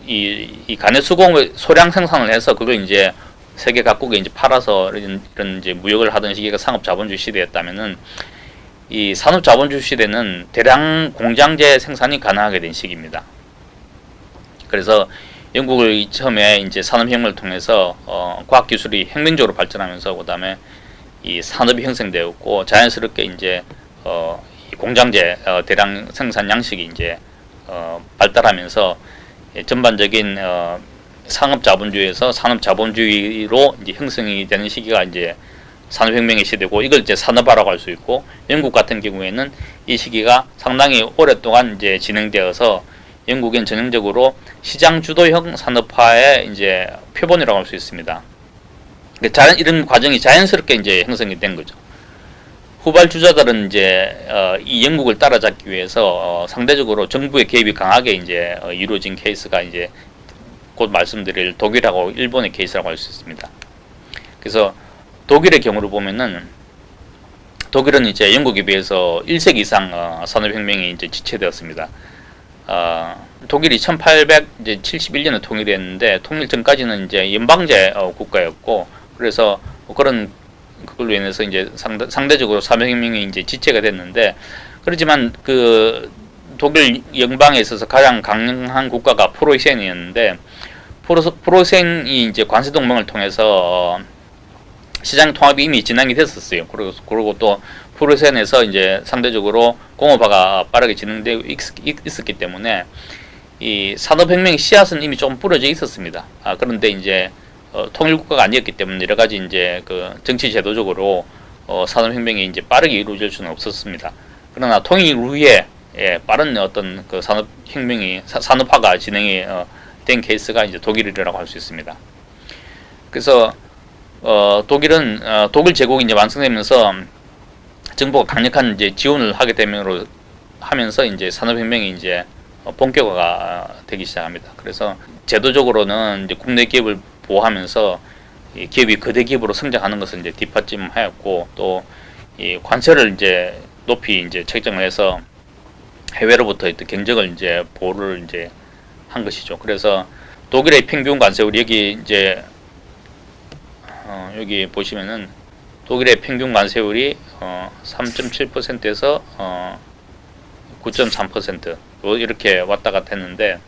이 간의 수공을 소량 생산을 해서 그걸 이제 세계 각국에 이제 팔아서 이런 이제 무역을 하던 시기가 상업 자본주의 시대였다면은, 이 산업 자본주의 시대는 대량 공장제 생산이 가능하게 된 시기입니다. 그래서 영국을 처음에 이제 산업혁명을 통해서 과학기술이 혁명적으로 발전하면서 그다음에 이 산업이 형성되었고, 자연스럽게 이제 이 공장제 대량 생산 양식이 이제 발달하면서 전반적인 상업 자본주의에서 산업 자본주의로 이제 형성이 되는 시기가 이제 산업혁명의 시대고, 이걸 이제 산업화라고 할 수 있고, 영국 같은 경우에는 이 시기가 상당히 오랫동안 이제 진행되어서 영국은 전형적으로 시장 주도형 산업화의 이제 표본이라고 할 수 있습니다. 이런 과정이 자연스럽게 이제 형성이 된 거죠. 후발주자들은 이제 이 영국을 따라잡기 위해서 상대적으로 정부의 개입이 강하게 이제 이루어진 케이스가 이제 곧 말씀드릴 독일하고 일본의 케이스라고 할 수 있습니다. 그래서 독일의 경우를 보면은, 독일은 이제 영국에 비해서 1세기 이상 산업혁명이 이제 지체되었습니다. 독일이 1871년에 통일됐는데, 통일 전까지는 이제 연방제 국가였고, 그래서 그걸로 인해서 이제 상대적으로 산업혁명이 이제 지체가 됐는데, 그렇지만 그 독일 연방에 있어서 가장 강한 국가가 프로이센이었는데, 프로이센이 이제 관세 동맹을 통해서 시장 통합이 이미 진행이 됐었어요. 그리고 또 프로이센에서 이제 상대적으로 공업화가 빠르게 진행되고 있었기 때문에 이 산업혁명의 씨앗은 이미 좀 뿌려져 있었습니다. 그런데 이제 통일국가가 아니었기 때문에 여러 가지 이제 그 정치 제도적으로 산업혁명이 이제 빠르게 이루어질 수는 없었습니다. 그러나 통일 후에 빠른 어떤 그 산업화가 진행이 된 케이스가 이제 독일이라고 할 수 있습니다. 그래서 독일은 독일 제국이 이제 완성되면서 정부가 강력한 이제 지원을 하게 되면으로 하면서 이제 산업혁명이 이제 본격화가 되기 시작합니다. 그래서 제도적으로는 이제 국내 기업을 보호하면서 이 기업이 거대 기업으로 성장하는 것을 이제 뒷받침하였고, 또 이 관세를 이제 높이 이제 책정을 해서 해외로부터 또 경쟁을 이제 보호를 이제 한 것이죠. 그래서 독일의 평균 관세율이 여기 이제 여기 보시면은 독일의 평균 관세율이 3.7%에서 9.3% 이렇게 왔다 갔다 했는데,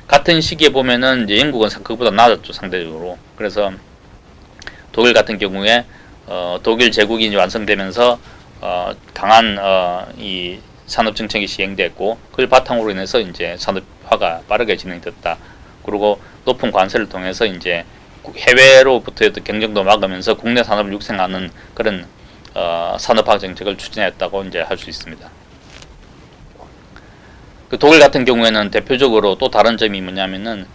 같은 시기에 보면은 이제 영국은 그보다 낮았죠, 상대적으로. 그래서 독일 같은 경우에 독일 제국이 이제 완성되면서 강한 이 산업 정책이 시행됐고, 그걸 바탕으로 인해서 이제 산업화가 빠르게 진행됐다. 그리고 높은 관세를 통해서 이제 해외로부터의 경쟁도 막으면서 국내 산업을 육성하는 그런 산업화 정책을 추진했다고 이제 할 수 있습니다. 그 독일 같은 경우에는 대표적으로 또 다른 점이 뭐냐면은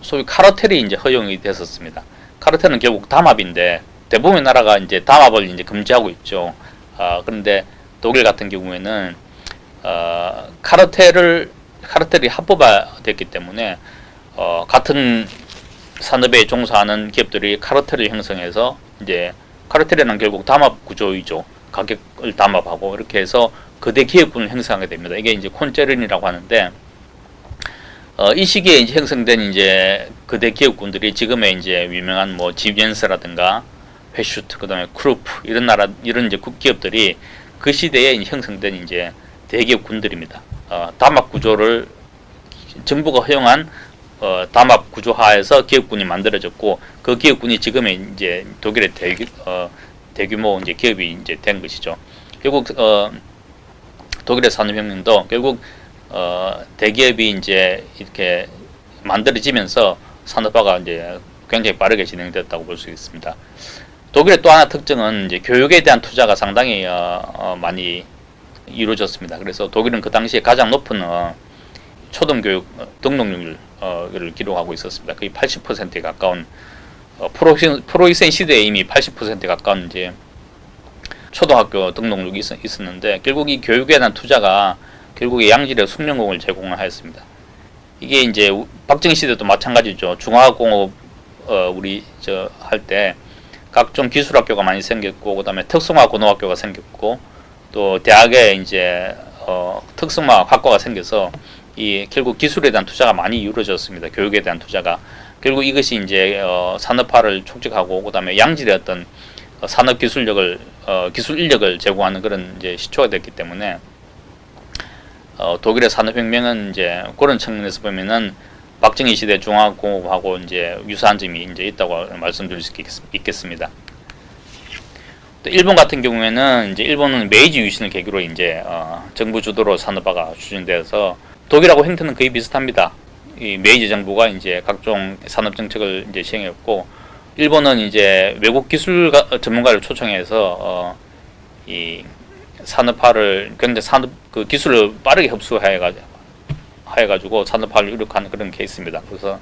소위 카르텔이 이제 허용이 됐었습니다. 카르텔은 결국 담합인데 대부분의 나라가 이제 담합을 이제 금지하고 있죠. 그런데 독일 같은 경우에는 카르텔이 합법화됐기 때문에 같은 산업에 종사하는 기업들이 카르텔을 형성해서, 이제 카르텔에는 결국 담합 구조이죠. 가격을 담합하고 이렇게 해서 거대 기업군을 형성하게 됩니다. 이게 이제 콘체른이라고 하는데, 이 시기에 이제 형성된 이제 거대 기업군들이 지금의 이제 유명한 뭐 지비엔스라든가 회슈트, 그다음에 크루프 이런 이제 국기업들이 그 시대에 이제 형성된 이제 대기업군들입니다. 담합 구조를 정부가 허용한 담합 구조하에서 기업군이 만들어졌고, 그 기업군이 지금의 이제 독일의 대규모 이제 기업이 이제 된 것이죠. 결국 독일의 산업혁명도 결국 대기업이 이제 이렇게 만들어지면서 산업화가 이제 굉장히 빠르게 진행됐다고 볼 수 있습니다. 독일의 또 하나 특징은 이제 교육에 대한 투자가 상당히 많이 이루어졌습니다. 그래서 독일은 그 당시에 가장 높은 초등교육 등록률을 기록하고 있었습니다. 거의 80%에 가까운 프로이센 시대에 이미 80%에 가까운 이제 초등학교 등록률이 있었는데, 결국 이 교육에 대한 투자가 결국에 양질의 숙련공을 제공하였습니다. 이게 이제 박정희 시대도 마찬가지죠. 중화공업 우리 할 때 각종 기술학교가 많이 생겼고, 그다음에 특성화 고등학교가 생겼고, 또 대학에 이제 특성화 학과가 생겨서 이 결국 기술에 대한 투자가 많이 이루어졌습니다. 교육에 대한 투자가 결국 이것이 이제 산업화를 촉진하고, 그다음에 양질의 어떤 산업 기술력을 기술 인력을 제공하는 그런 이제 시초가 됐기 때문에 독일의 산업혁명은 이제 그런 측면에서 보면은 박정희 시대 중화공업하고 이제 유사한 점이 이제 있다고 말씀드릴 수 있겠습니다. 또 일본 같은 경우에는 이제 일본은 메이지 유신을 계기로 이제 정부 주도로 산업화가 추진되어서 독일하고 형태는 거의 비슷합니다. 이 메이지 정부가 이제 각종 산업 정책을 이제 시행했고, 일본은 이제 외국 기술 전문가를 초청해서 이 산업화를 굉장히 그 기술을 빠르게 흡수해가지고 산업화를 이룩하는 그런 케이스입니다. 그래서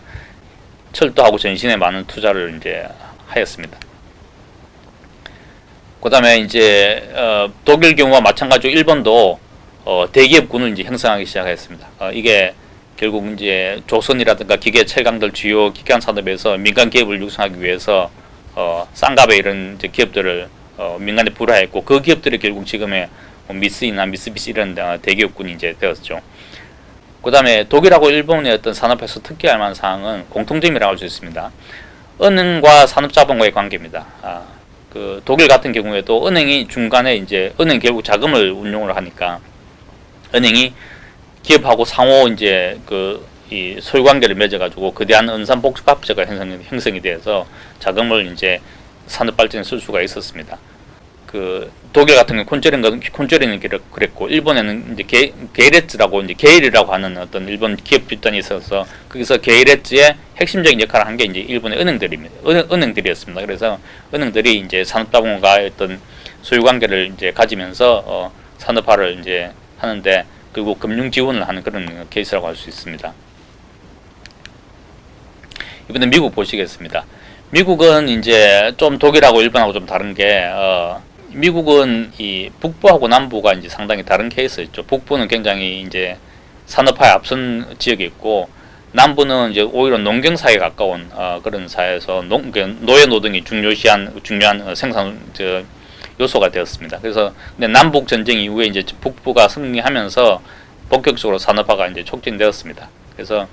철도하고 전신에 많은 투자를 이제 하였습니다. 그다음에 이제 독일 경우와 마찬가지로 일본도 대기업군을 이제 형성하기 시작했습니다. 이게 결국 이제 조선이라든가 기계 철강들 주요 기관 산업에서 민간 기업을 육성하기 위해서 쌍갑의 이런 이제 기업들을 민간에 불화했고, 그 기업들이 결국 지금의 미쓰이나 미쓰비시 이런 대기업군이 이제 되었죠. 그다음에 독일하고 일본의 어떤 산업에서 특기할 만한 사항은 공통점이라고 할 수 있습니다. 은행과 산업자본과의 관계입니다. 그 독일 같은 경우에도 은행이 중간에 이제 은행 결국 자금을 운용을 하니까 은행이 기업하고 상호 이제 이 소유 관계를 맺어가지고 거대한 은산복합체가 형성이 되어서 자금을 이제 산업 발전에 쓸 수가 있었습니다. 그 독일 같은 경우 콘체른은 그랬고, 일본에는 이제 게이레츠라고 이제 게일이라고 하는 어떤 일본 기업 집단이 있어서 거기서 게이레츠의 핵심적인 역할을 한 게 이제 일본의 은행들입니다. 은행들이었습니다. 그래서 은행들이 이제 산업자본과의 어떤 소유 관계를 이제 가지면서 산업화를 이제 하는데, 그리고 금융 지원을 하는 그런 케이스라고 할 수 있습니다. 이번에 미국 보시겠습니다. 미국은 이제 좀 독일하고 일본하고 좀 다른 게 미국은 이 북부하고 남부가 이제 상당히 다른 케이스였죠. 북부는 굉장히 이제 산업화에 앞선 지역이 있고, 남부는 이제 오히려 농경 사회에 가까운 그런 사회에서 노예 노동이 중요한 생산 요소가 되었습니다. 그래서 근데 남북 전쟁 이후에 이제 북부가 승리하면서 본격적으로 산업화가 이제 촉진되었습니다. 그래서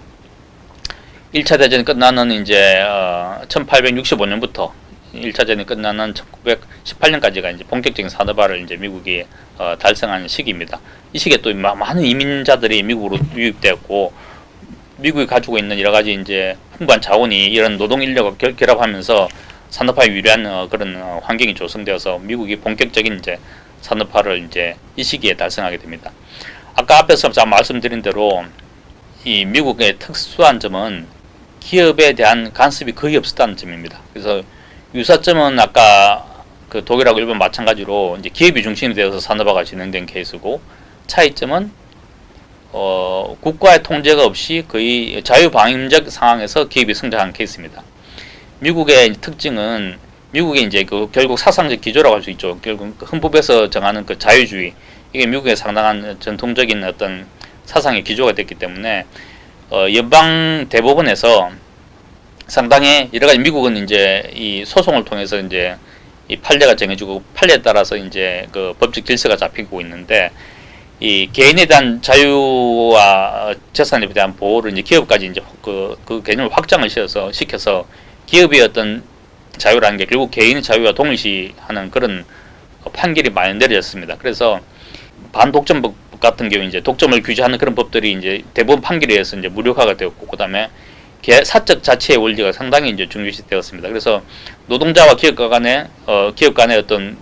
1차 대전이 끝나는 이제 1865년부터 1차 대전이 끝나는 1918년까지가 이제 본격적인 산업화를 이제 미국이 달성하는 시기입니다. 이 시기에 또 많은 이민자들이 미국으로 유입되었고, 미국이 가지고 있는 여러 가지 이제 풍부한 자원이 이런 노동 인력을 결합하면서 산업화에 유리한 그런 환경이 조성되어서 미국이 본격적인 이제 산업화를 이제 이 시기에 달성하게 됩니다. 아까 앞에서 말씀드린 대로 이 미국의 특수한 점은 기업에 대한 간섭이 거의 없었다는 점입니다. 그래서 유사점은 아까 그 독일하고 일본 마찬가지로 이제 기업이 중심이 되어서 산업화가 진행된 케이스고, 차이점은 국가의 통제가 없이 거의 자유방임적 상황에서 기업이 성장한 케이스입니다. 미국의 특징은 미국의 이제 결국 사상적 기조라고 할 수 있죠. 결국 헌법에서 정하는 그 자유주의, 이게 미국의 상당한 전통적인 어떤 사상의 기조가 됐기 때문에 연방 대법원에서 상당히 여러 가지, 미국은 이제 이 소송을 통해서 이제 이 판례가 정해지고 판례에 따라서 이제 그 법적 질서가 잡히고 있는데, 이 개인에 대한 자유와 재산에 대한 보호를 이제 기업까지 이제 그 개념을 확장을 시켜서 기업의 어떤 자유라는 게 결국 개인의 자유와 동일시하는 그런 판결이 많이 내려졌습니다. 그래서 반독점법 같은 경우 이제 독점을 규제하는 그런 법들이 이제 대법원 판결에 의해서 이제 무력화가 되었고, 그다음에 사적 자치의 원리가 상당히 이제 중요시되었습니다. 그래서 노동자와 기업 간의 어떤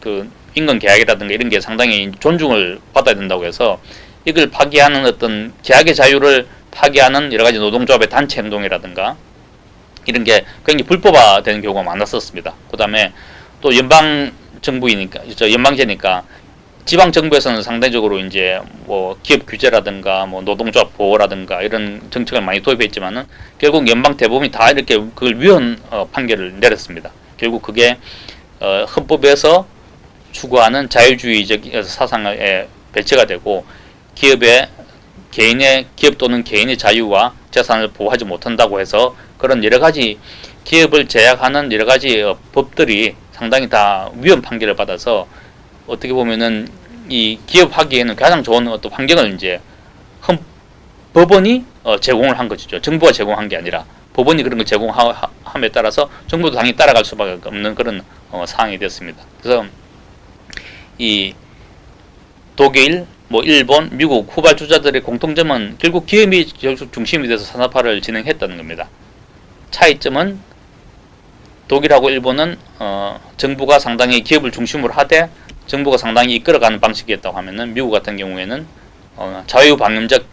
그 임금 계약이라든가 이런 게 상당히 존중을 받아야 된다고 해서 이걸 파기하는 어떤 계약의 자유를 파기하는 여러 가지 노동조합의 단체 행동이라든가 이런 게 굉장히 불법화되는 경우가 많았었습니다. 그다음에 또 연방 정부이니까, 연방제니까 지방 정부에서는 상대적으로 이제 뭐 기업 규제라든가 뭐 노동조합 보호라든가 이런 정책을 많이 도입했지만은 결국 연방 대법원이 다 이렇게 그걸 위헌 판결을 내렸습니다. 결국 그게 헌법에서 추구하는 자유주의적 사상에 배치가 되고, 기업 또는 개인의 자유와 재산을 보호하지 못한다고 해서 그런 여러 가지 기업을 제약하는 여러 가지 법들이 상당히 다 위헌 판결을 받아서 어떻게 보면은 이 기업하기에는 가장 좋은 어떤 환경을 이제 법원이 제공을 한 것이죠. 정부가 제공한 게 아니라 법원이 그런 걸 제공함에 따라서 정부도 당연히 따라갈 수밖에 없는 그런 상황이 됐습니다. 그래서 이 독일, 뭐 일본, 미국 후발주자들의 공통점은 결국 기업이 중심이 돼서 산업화를 진행했다는 겁니다. 차이점은 독일하고 일본은 정부가 상당히 기업을 중심으로 하되 정부가 상당히 이끌어가는 방식이었다고 하면은, 미국 같은 경우에는 자유방임적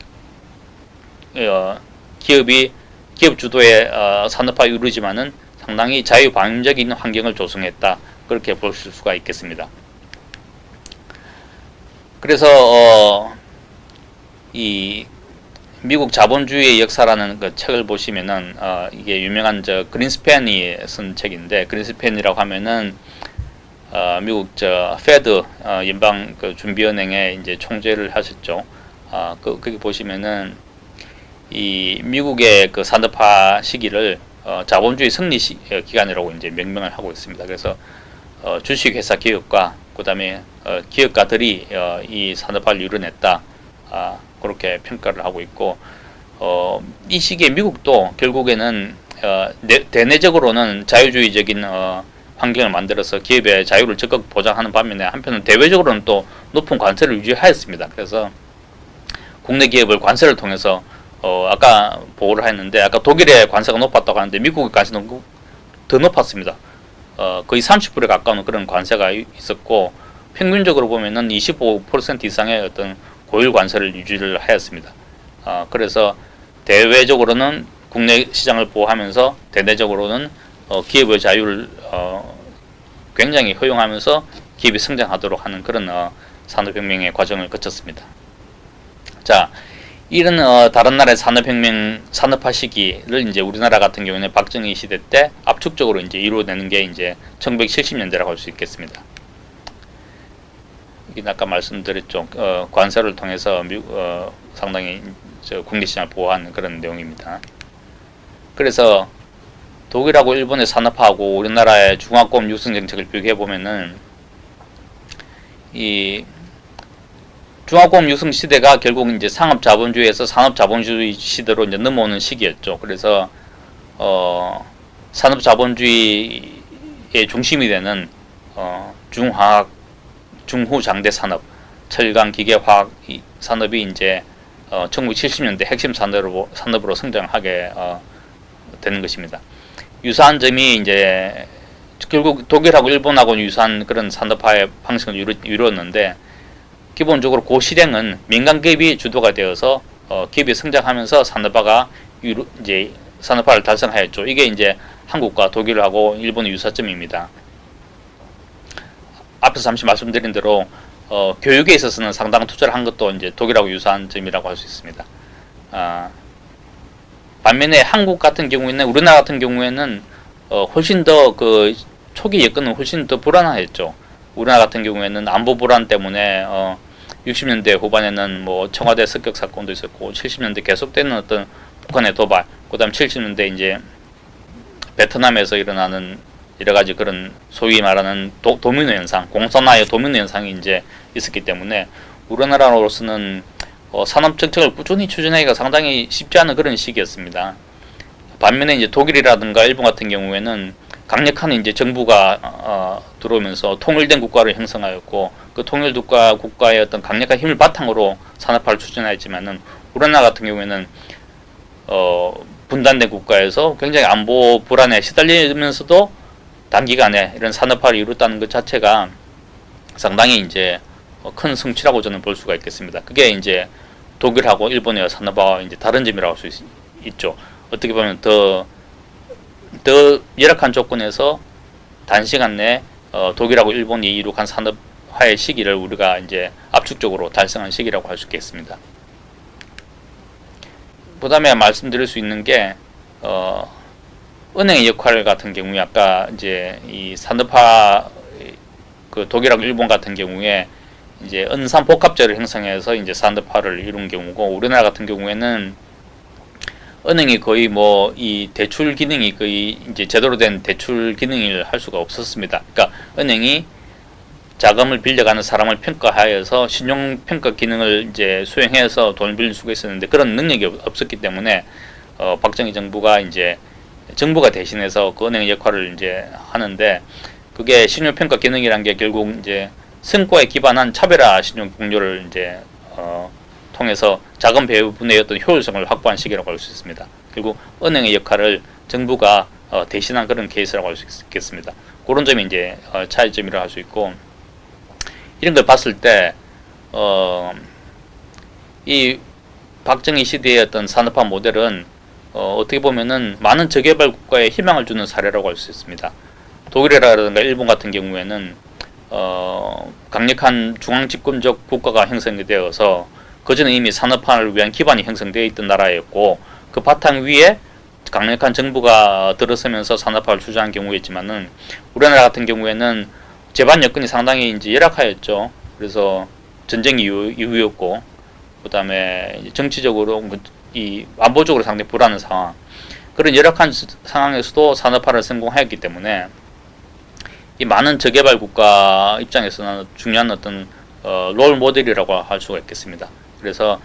기업 주도의 산업화 이루어지만은 상당히 자유방임적인 환경을 조성했다, 그렇게 볼 수가 있겠습니다. 그래서 이 미국 자본주의의 역사라는 그 책을 보시면은 이게 유명한 그린스팬이 쓴 책인데, 그린스팬이라고 하면은 미국 페드 연방 그 준비은행의 이제 총재를 하셨죠. 거기 보시면은 이 미국의 그 산업화 시기를 자본주의 승리 기간이라고 이제 명명을 하고 있습니다. 그래서 주식회사 기업과 그다음에 기업가들이 이 산업화를 이뤄냈다, 그렇게 평가를 하고 있고, 이 시기에 미국도 결국에는 대내적으로는 자유주의적인 환경을 만들어서 기업의 자유를 적극 보장하는 반면에 한편은 대외적으로는 또 높은 관세를 유지하였습니다. 그래서 국내 기업을 관세를 통해서 아까 보고를 했는데, 아까 독일의 관세가 높았다고 하는데 미국의 관세는 더 높았습니다. 거의 30%에 가까운 그런 관세가 있었고, 평균적으로 보면은 25% 이상의 어떤 고율 관세를 유지를 하였습니다. 그래서 대외적으로는 국내 시장을 보호하면서 대내적으로는 기업의 자유를 굉장히 허용하면서 기업이 성장하도록 하는 그런 산업혁명의 과정을 거쳤습니다. 자, 이런 다른 나라의 산업화 시기를 이제 우리나라 같은 경우는 박정희 시대 때 압축적으로 이제 이루어내는 게 이제 1970년대라고 할 수 있겠습니다. 아까 말씀드렸죠. 관세를 통해서 상당히 국내 시장을 보호하는 그런 내용입니다. 그래서 독일하고 일본의 산업화하고 우리나라의 중화권 육성 정책을 비교해 보면은 이 중화권 육성 시대가 결국 이제 상업 자본주의에서 산업 자본주의 시대로 이제 넘어오는 시기였죠. 그래서 산업 자본주의의 중심이 되는 중화학, 중후장대 산업, 철강, 기계, 화학 산업이 이제 1970년대 핵심 산업으로 성장하게 되는 것입니다. 유사한 점이 이제 결국 독일하고 일본하고 유사한 그런 산업화의 방식을 이루었는데 기본적으로 그 실행은 민간 기업이 주도가 되어서 기업이 성장하면서 이제 산업화를 달성하였죠. 이게 이제 한국과 독일하고 일본의 유사점입니다. 앞에서 잠시 말씀드린 대로 교육에 있어서는 상당한 투자를 한 것도 이제 독일하고 유사한 점이라고 할 수 있습니다. 반면에 한국 같은 경우에는 우리나라 같은 경우에는 훨씬 더 그 초기 여건은 훨씬 더 불안했죠. 우리나라 같은 경우에는 안보 불안 때문에 60년대 후반에는 뭐 청와대 습격 사건도 있었고 70년대 계속되는 어떤 북한의 도발, 그다음 70년대 이제 베트남에서 일어나는 여러 가지 그런 소위 말하는 도미노 현상, 공산화의 도미노 현상이 이제 있었기 때문에 우리나라로서는 산업 정책을 꾸준히 추진하기가 상당히 쉽지 않은 그런 시기였습니다. 반면에 이제 독일이라든가 일본 같은 경우에는 강력한 이제 정부가 들어오면서 통일된 국가를 형성하였고 그 통일 국가의 어떤 강력한 힘을 바탕으로 산업화를 추진하였지만은 우리나라 같은 경우에는 분단된 국가에서 굉장히 안보 불안에 시달리면서도 단기간에 이런 산업화를 이뤘다는 것 자체가 상당히 이제 큰 성취라고 저는 볼 수가 있겠습니다. 그게 이제 독일하고 일본의 산업화와 이제 다른 점이라고 할 수 있죠. 어떻게 보면 더 열악한 조건에서 단시간 내에 독일하고 일본이 이룩한 산업화의 시기를 우리가 이제 압축적으로 달성한 시기라고 할 수 있겠습니다. 그 다음에 말씀드릴 수 있는 게 은행의 역할 같은 경우에 아까 이제 이 산업화 그 독일하고 일본 같은 경우에 이제 은산 복합재를 형성해서 이제 산업화를 이룬 경우고 우리나라 같은 경우에는 은행이 거의 뭐 이 대출 기능이 거의 이제 제대로 된 대출 기능을 할 수가 없었습니다. 그러니까 은행이 자금을 빌려가는 사람을 평가하여서 신용평가 기능을 이제 수행해서 돈을 빌릴 수가 있었는데 그런 능력이 없었기 때문에 박정희 정부가 이제 정부가 대신해서 그 은행의 역할을 이제 하는데 그게 신용평가 기능이란 게 결국 이제 성과에 기반한 차별화 신용 공료를 이제 통해서 자금 배분의 어떤 효율성을 확보한 시기라고 할 수 있습니다. 결국 은행의 역할을 정부가 대신한 그런 케이스라고 할 수 있겠습니다. 그런 점이 이제 차이점이라고 할 수 있고 이런 걸 봤을 때 이 박정희 시대의 어떤 산업화 모델은 어떻게 보면은 많은 저개발 국가에 희망을 주는 사례라고 할 수 있습니다. 독일이라든가 일본 같은 경우에는 강력한 중앙집권적 국가가 형성이 되어서 그전에 이미 산업화를 위한 기반이 형성되어 있던 나라였고 그 바탕 위에 강력한 정부가 들어서면서 산업화를 추진한 경우였지만은 우리나라 같은 경우에는 제반 여건이 상당히 이제 열악하였죠. 그래서 전쟁 이후였고 그다음에 정치적으로 이 안보적으로 상당히 불안한 상황 그런 열악한 상황에서도 산업화를 성공하였기 때문에 이 많은 저개발 국가 입장에서는 중요한 어떤 롤 모델이라고 할 수가 있겠습니다. 그래서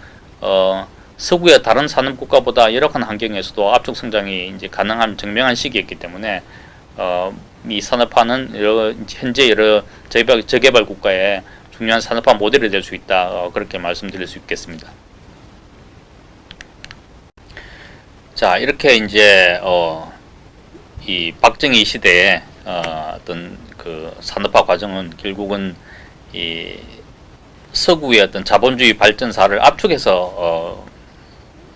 서구의 다른 산업 국가보다 열악한 환경에서도 압축 성장이 이제 가능한 증명한 시기였기 때문에 이 산업화는 현재 여러 저개발 국가의 중요한 산업화 모델이 될 수 있다. 그렇게 말씀드릴 수 있겠습니다. 자, 이렇게 이제 이 박정희 시대의 어떤 그 산업화 과정은 결국은 이 서구의 어떤 자본주의 발전사를 압축해서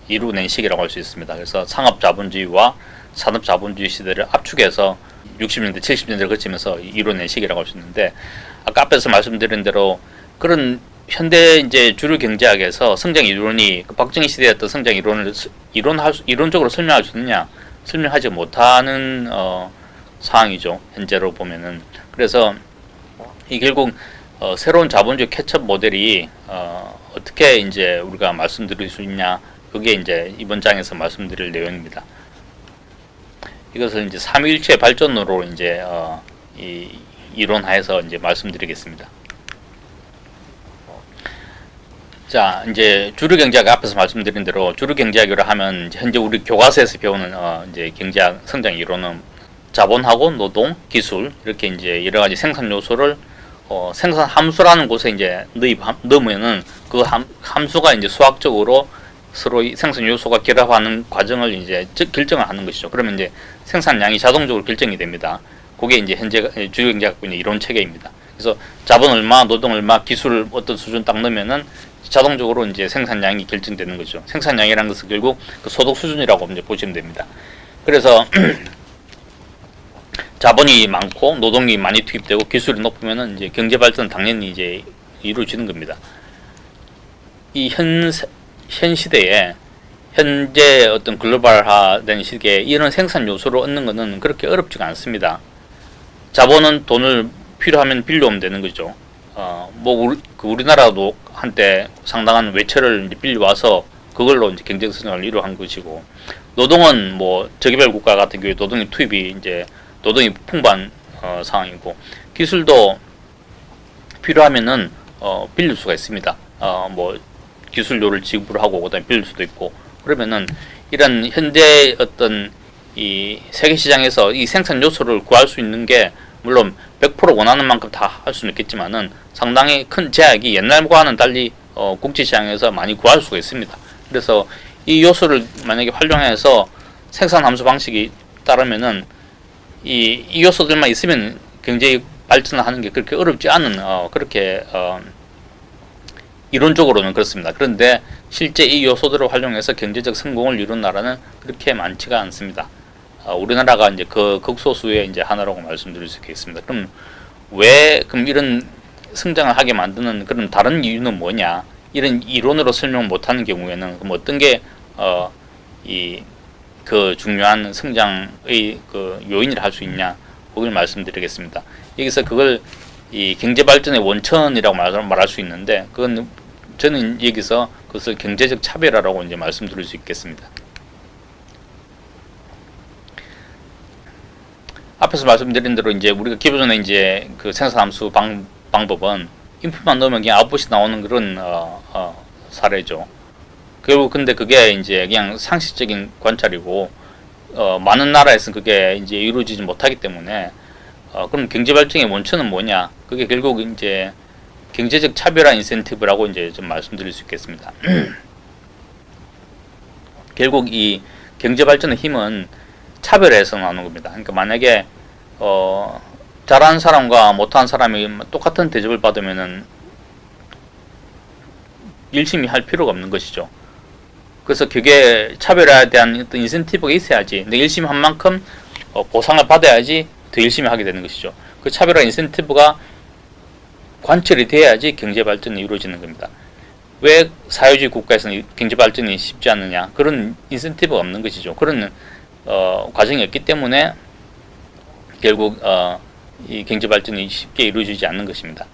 이루어낸 시기라고 할 수 있습니다. 그래서 상업 자본주의와 산업 자본주의 시대를 압축해서 60년대, 70년대를 거치면서 이루어낸 시기라고 할 수 있는데 아까 앞에서 말씀드린 대로 그런 현대 이제 주류 경제학에서 성장 이론이 그 박정희 시대의 어떤 성장 이론을 이론적으로 설명할 수 있느냐 설명하지 못하는 상황이죠. 현재로 보면은 그래서 이 결국 새로운 자본주의 캐치업 모델이 어떻게 이제 우리가 말씀드릴 수 있냐, 그게 이제 이번 장에서 말씀드릴 내용입니다. 이것을 이제 삼위일체의 발전으로 이제 이 이론화해서 이제 말씀드리겠습니다. 자, 이제 주류 경제학 앞에서 말씀드린 대로 주류 경제학이라 하면 현재 우리 교과서에서 배우는 이제 경제학 성장 이론은 자본하고 노동, 기술 이렇게 이제 여러 가지 생산 요소를 생산 함수라는 곳에 이제 넣으면은 그 함수가 이제 수학적으로 서로 생산 요소가 결합하는 과정을 이제 결정을 하는 것이죠. 그러면 이제 생산량이 자동적으로 결정이 됩니다. 그게 이제 현재 주류 경제학의 이론 체계입니다. 그래서 자본 얼마, 노동 얼마, 기술 어떤 수준 딱 넣으면은 자동적으로 이제 생산량이 결정되는 거죠. 생산량이라는 것은 결국 그 소득 수준이라고 이제 보시면 됩니다. 그래서 자본이 많고 노동이 많이 투입되고 기술이 높으면은 이제 경제 발전은 당연히 이제 이루어지는 겁니다. 이 현 시대에 현재 어떤 글로벌화된 시기에 이런 생산 요소를 얻는 것은 그렇게 어렵지가 않습니다. 자본은 돈을 필요하면 빌려오면 되는 거죠. 우리나라도 한때 상당한 외채를 이제 빌려와서 그걸로 이제 경제 성장을 이루어한 것이고, 노동은 뭐 저개발 국가 같은 경우에 노동의 투입이 이제 노동이 풍부한 상황이고, 기술도 필요하면은 빌릴 수가 있습니다. 뭐 기술료를 지불하고 그다음에 빌릴 수도 있고, 그러면은 이런 현대 어떤 이 세계 시장에서 이 생산 요소를 구할 수 있는 게 물론 100% 원하는 만큼 다 할 수는 있겠지만은 상당히 큰 제약이 옛날과는 달리 국제 시장에서 많이 구할 수가 있습니다. 그래서 이 요소를 만약에 활용해서 생산 함수 방식이 따르면은 이 요소들만 있으면 경제 발전을 하는 게 그렇게 어렵지 않은 그렇게 이론적으로는 그렇습니다. 그런데 실제 이 요소들을 활용해서 경제적 성공을 이룬 나라는 그렇게 많지가 않습니다. 우리나라가 이제 그 극소수의 이제 하나라고 말씀드릴 수 있겠습니다. 그럼 이런 성장을 하게 만드는 그런 다른 이유는 뭐냐? 이런 이론으로 설명 못하는 경우에는 그럼 어떤 게 그 중요한 성장의 그 요인이라 할 수 있냐? 그걸 말씀드리겠습니다. 여기서 그걸 이 경제 발전의 원천이라고 말할 수 있는데, 그건 저는 여기서 그것을 경제적 차별화라고 이제 말씀드릴 수 있겠습니다. 앞에서 말씀드린 대로 이제 우리가 기본적으로 이제 그 생산함수 방법은 인풋만 넣으면 그냥 아웃풋이 나오는 그런 사례죠. 결국 근데 그게 이제 그냥 상식적인 관찰이고 많은 나라에서는 그게 이제 이루어지지 못하기 때문에 그럼 경제 발전의 원천은 뭐냐? 그게 결국 이제 경제적 차별화 인센티브라고 이제 좀 말씀드릴 수 있겠습니다. 결국 이 경제 발전의 힘은 차별화해서 나오는 겁니다. 그러니까 만약에 잘하는 사람과 못하는 사람이 똑같은 대접을 받으면은 열심히 할 필요가 없는 것이죠. 그래서 그게 차별화에 대한 어떤 인센티브가 있어야지, 내가 열심히 한 만큼 보상을 받아야지 더 열심히 하게 되는 것이죠. 그 차별화 인센티브가 관철이 돼야지 경제 발전이 이루어지는 겁니다. 왜 사회주의 국가에서는 경제 발전이 쉽지 않느냐? 그런 인센티브가 없는 것이죠. 그런 과정이 없기 때문에 결국 이 경제 발전이 쉽게 이루어지지 않는 것입니다.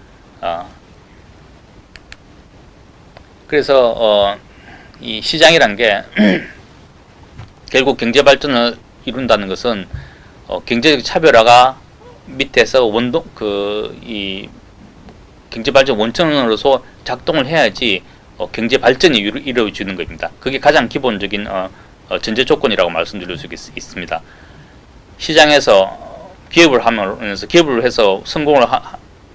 그래서 이 시장이란 게 결국 경제 발전을 이룬다는 것은 경제적 차별화가 밑에서 이 경제 발전 원천으로서 작동을 해야지 경제 발전이 이루어지는 겁니다. 그게 가장 기본적인 전제 조건이라고 말씀드릴 수 있습니다. 시장에서 기업을 해서 성공을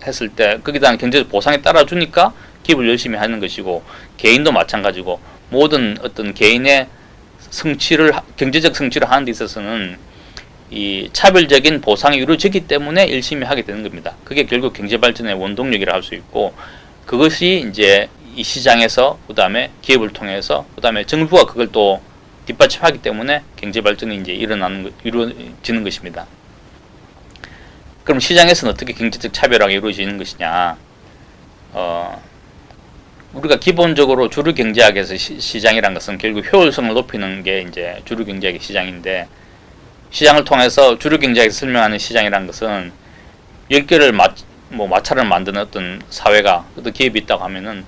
했을 때 거기에 대한 경제적 보상이 따라주니까 기업을 열심히 하는 것이고, 개인도 마찬가지고 모든 어떤 개인의 경제적 성취를 하는 데 있어서는 이 차별적인 보상이 이루어지기 때문에 열심히 하게 되는 겁니다. 그게 결국 경제 발전의 원동력이라 할 수 있고, 그것이 이제 이 시장에서 그다음에 기업을 통해서 그다음에 정부가 그걸 또 뒷받침하기 때문에 경제 발전이 이제 이루어지는 것입니다. 그럼 시장에서는 어떻게 경제적 차별화가 이루어지는 것이냐? 우리가 기본적으로 주류 경제학에서 시장이란 것은 결국 효율성을 높이는 게 이제 주류 경제학의 시장인데, 시장을 통해서 주류 경제학에서 설명하는 시장이란 것은 10개를 뭐 마찰을 만드는 어떤 사회가 어떤 기업이 있다고 하면은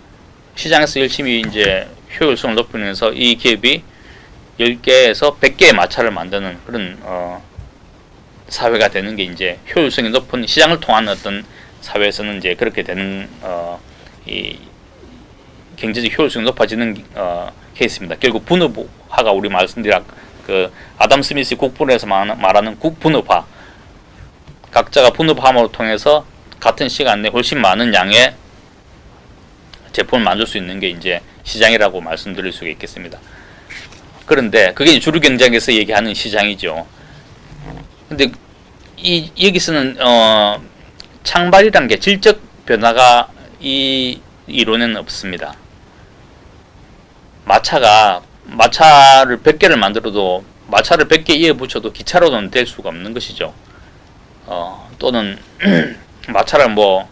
시장에서 열심히 이제 효율성을 높이면서 이 기업이 10개에서 100개의 마찰을 만드는 그런 사회가 되는 게 이제 효율성이 높은 시장을 통한 어떤 사회에서는 이제 그렇게 되는 이 경제적 효율성이 높아지는 케이스입니다. 결국 분업화가 우리 말씀드린 그 아담 스미스 국분에서 말하는 국분업화, 각자가 분업함으로 통해서 같은 시간 내에 훨씬 많은 양의 제품을 만들 수 있는 게 이제 시장이라고 말씀드릴 수가 있겠습니다. 그런데 그게 주류 경쟁에서 얘기하는 시장이죠. 근데 여기서는 창발이란 게 질적 변화가 이 이론에는 없습니다. 마차를 100개를 만들어도 마차를 100개 이어 붙여도 기차로는 될 수가 없는 것이죠. 또는 마차를 뭐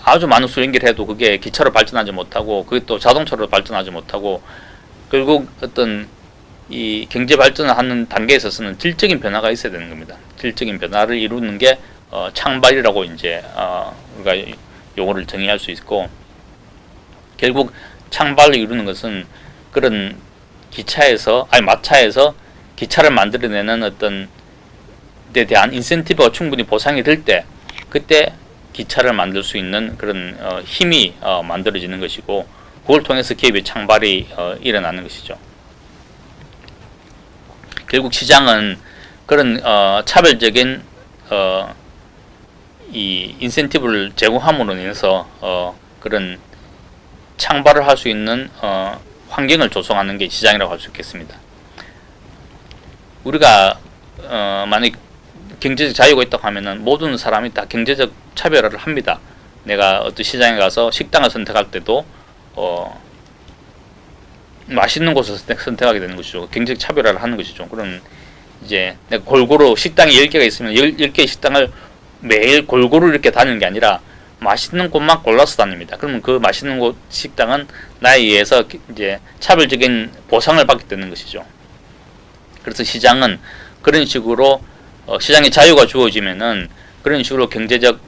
아주 많은 수 연결해도 그게 기차로 발전하지 못하고 그게 또 자동차로 발전하지 못하고 결국 어떤 이 경제 발전을 하는 단계에 있어서는 질적인 변화가 있어야 되는 겁니다. 질적인 변화를 이루는 게 창발이라고 이제 우리가 용어를 정의할 수 있고, 결국 창발을 이루는 것은 그런 마차에서 기차를 만들어내는 어떤 데 대한 인센티브가 충분히 보상이 될 때 그때 기차를 만들 수 있는 그런 힘이 만들어지는 것이고, 그걸 통해서 기업의 창발이 일어나는 것이죠. 결국 시장은 그런 차별적인 이 인센티브를 제공함으로 인해서 그런 창발을 할 수 있는 환경을 조성하는 게 시장이라고 할 수 있겠습니다. 우리가 만약 경제적 자유가 있다고 하면은 모든 사람이 다 경제적 차별화를 합니다. 내가 어떤 시장에 가서 식당을 선택할 때도 맛있는 곳을 선택하게 되는 것이죠. 경제적 차별화를 하는 것이죠. 그럼 이제 내가 골고루 식당이 10개가 있으면 10개의 식당을 매일 골고루 이렇게 다니는 게 아니라 맛있는 곳만 골라서 다닙니다. 그러면 그 맛있는 곳 식당은 나에 의해서 이제 차별적인 보상을 받게 되는 것이죠. 그래서 시장은 그런 식으로 시장의 자유가 주어지면은 그런 식으로 경제적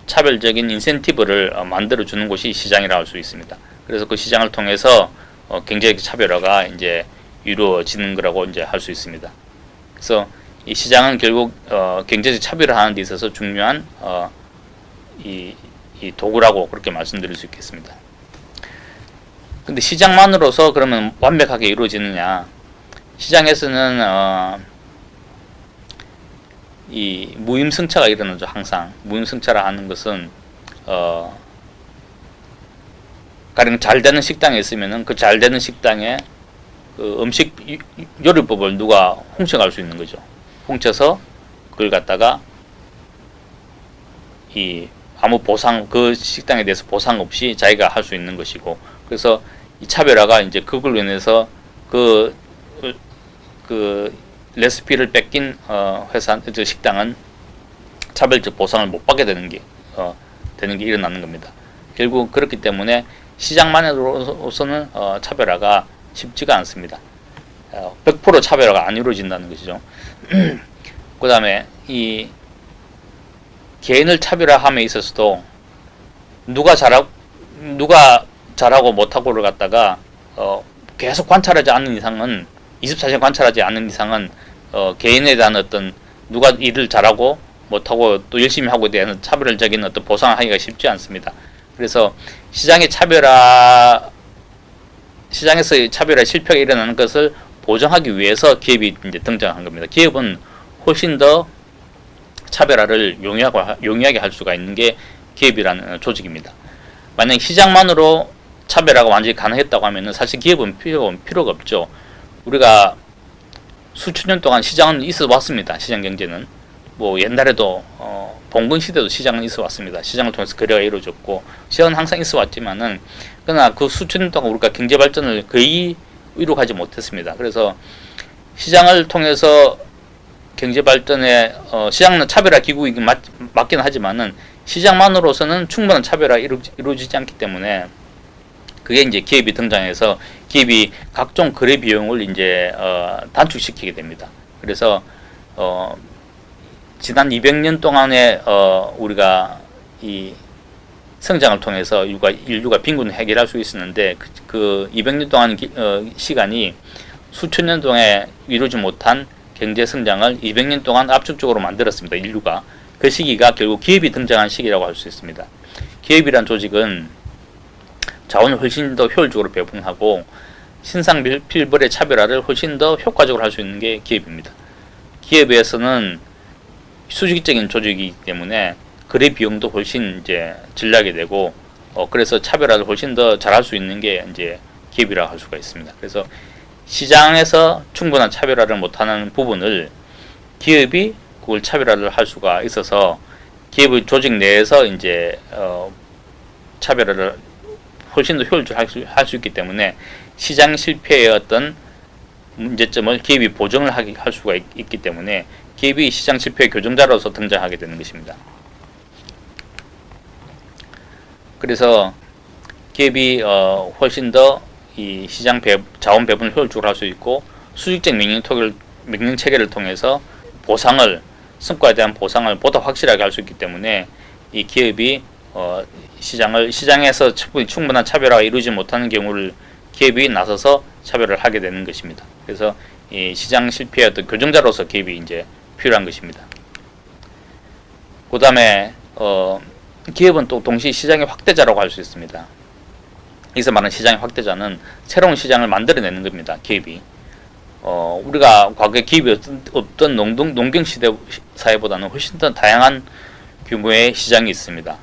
차별적인 인센티브를 만들어 주는 곳이 시장이라고 할 수 있습니다. 그래서 그 시장을 통해서 경제적 차별화가 이제 이루어지는 거라고 이제 할 수 있습니다. 그래서 이 시장은 결국 경제적 차별화하는 데 있어서 중요한 이 도구라고 그렇게 말씀드릴 수 있겠습니다. 근데 시장만으로서 그러면 완벽하게 이루어지느냐? 시장에서는 이 무임승차가 일어나죠. 항상 무임승차라 하는 것은 가령 잘 되는 식당에 있으면은 그 잘 되는 식당에 그 음식 요리법을 누가 훔쳐갈 수 있는 거죠. 훔쳐서 그걸 갖다가 아무 보상, 그 식당에 대해서 보상 없이 자기가 할 수 있는 것이고, 그래서 이 차별화가 이제 그걸로 인해서 그 레시피를 뺏긴 식당은 차별적 보상을 못 받게 되는 게 일어나는 겁니다. 결국 그렇기 때문에 시장만으로서는 차별화가 쉽지가 않습니다. 100% 차별화가 안 이루어진다는 것이죠. 그 다음에 이 개인을 차별화함에 있어서도 누가 잘하고 못하고를 갖다가 계속 관찰하지 않는 이상은 24시간 관찰하지 않는 이상은 개인에 대한 어떤 누가 일을 잘하고 못하고 또 열심히 하고에 대한 차별적인 어떤 보상을 하기가 쉽지 않습니다. 그래서 시장에서의 차별화 실패가 일어나는 것을 보정하기 위해서 기업이 이제 등장한 겁니다. 기업은 훨씬 더 차별화를 용이하게 할 수가 있는 게 기업이라는 조직입니다. 만약 시장만으로 차별화가 완전히 가능했다고 하면은 사실 기업은 필요가 없죠. 우리가 수천 년 동안 시장은 있어 왔습니다. 시장 경제는 뭐 옛날에도 봉건 시대도 시장은 있어 왔습니다. 시장을 통해서 거래가 이루어졌고 시장은 항상 있어 왔지만은 그러나 그 수천 년 동안 우리가 경제 발전을 거의 이루어가지 못했습니다. 그래서 시장을 통해서 경제 발전에 시장은 차별화 기구이긴 맞긴 하지만은 시장만으로서는 충분한 차별화 이루어지지 않기 때문에 그게 이제 기업이 등장해서 기업이 각종 거래 비용을 이제 단축시키게 됩니다. 그래서 지난 200년 동안의 우리가 이 성장을 통해서 인류가 빈곤을 해결할 수 있었는데 그 200년 동안 시간이 수천 년 동안 이루지 못한 경제 성장을 200년 동안 압축적으로 만들었습니다. 인류가. 그 시기가 결국 기업이 등장한 시기라고 할 수 있습니다. 기업이란 조직은 자원을 훨씬 더 효율적으로 배분하고 신상 필벌의 차별화를 훨씬 더 효과적으로 할 수 있는 게 기업입니다. 기업에서는 수직적인 조직이기 때문에 거래 비용도 훨씬 이제 절약이 되고 그래서 차별화를 훨씬 더 잘할 수 있는 게 이제 기업이라고 할 수가 있습니다. 그래서 시장에서 충분한 차별화를 못하는 부분을 기업이 그걸 차별화를 할 수가 있어서 기업의 조직 내에서 이제 차별화를 훨씬 더 효율적으로 할 수 있기 때문에 시장 실패의 어떤 문제점을 기업이 보정을 할 수가 있기 때문에 기업이 시장 실패의 교정자로서 등장하게 되는 것입니다. 그래서 기업이 훨씬 더 이 시장 자원 배분을 효율적으로 할 수 있고 수직적 명령 체계를 통해서 성과에 대한 보상을 보다 확실하게 할 수 있기 때문에 이 기업이 시장에서 충분한 차별화가 이루지 못하는 경우를 기업이 나서서 차별을 하게 되는 것입니다. 그래서 이 시장 실패의 어떤 교정자로서 기업이 이제 필요한 것입니다. 그 다음에 기업은 또 동시에 시장의 확대자라고 할 수 있습니다. 여기서 말하는 시장의 확대자는 새로운 시장을 만들어내는 겁니다. 기업이. 우리가 과거에 기업이 없던 농경 시대 사회보다는 훨씬 더 다양한 규모의 시장이 있습니다.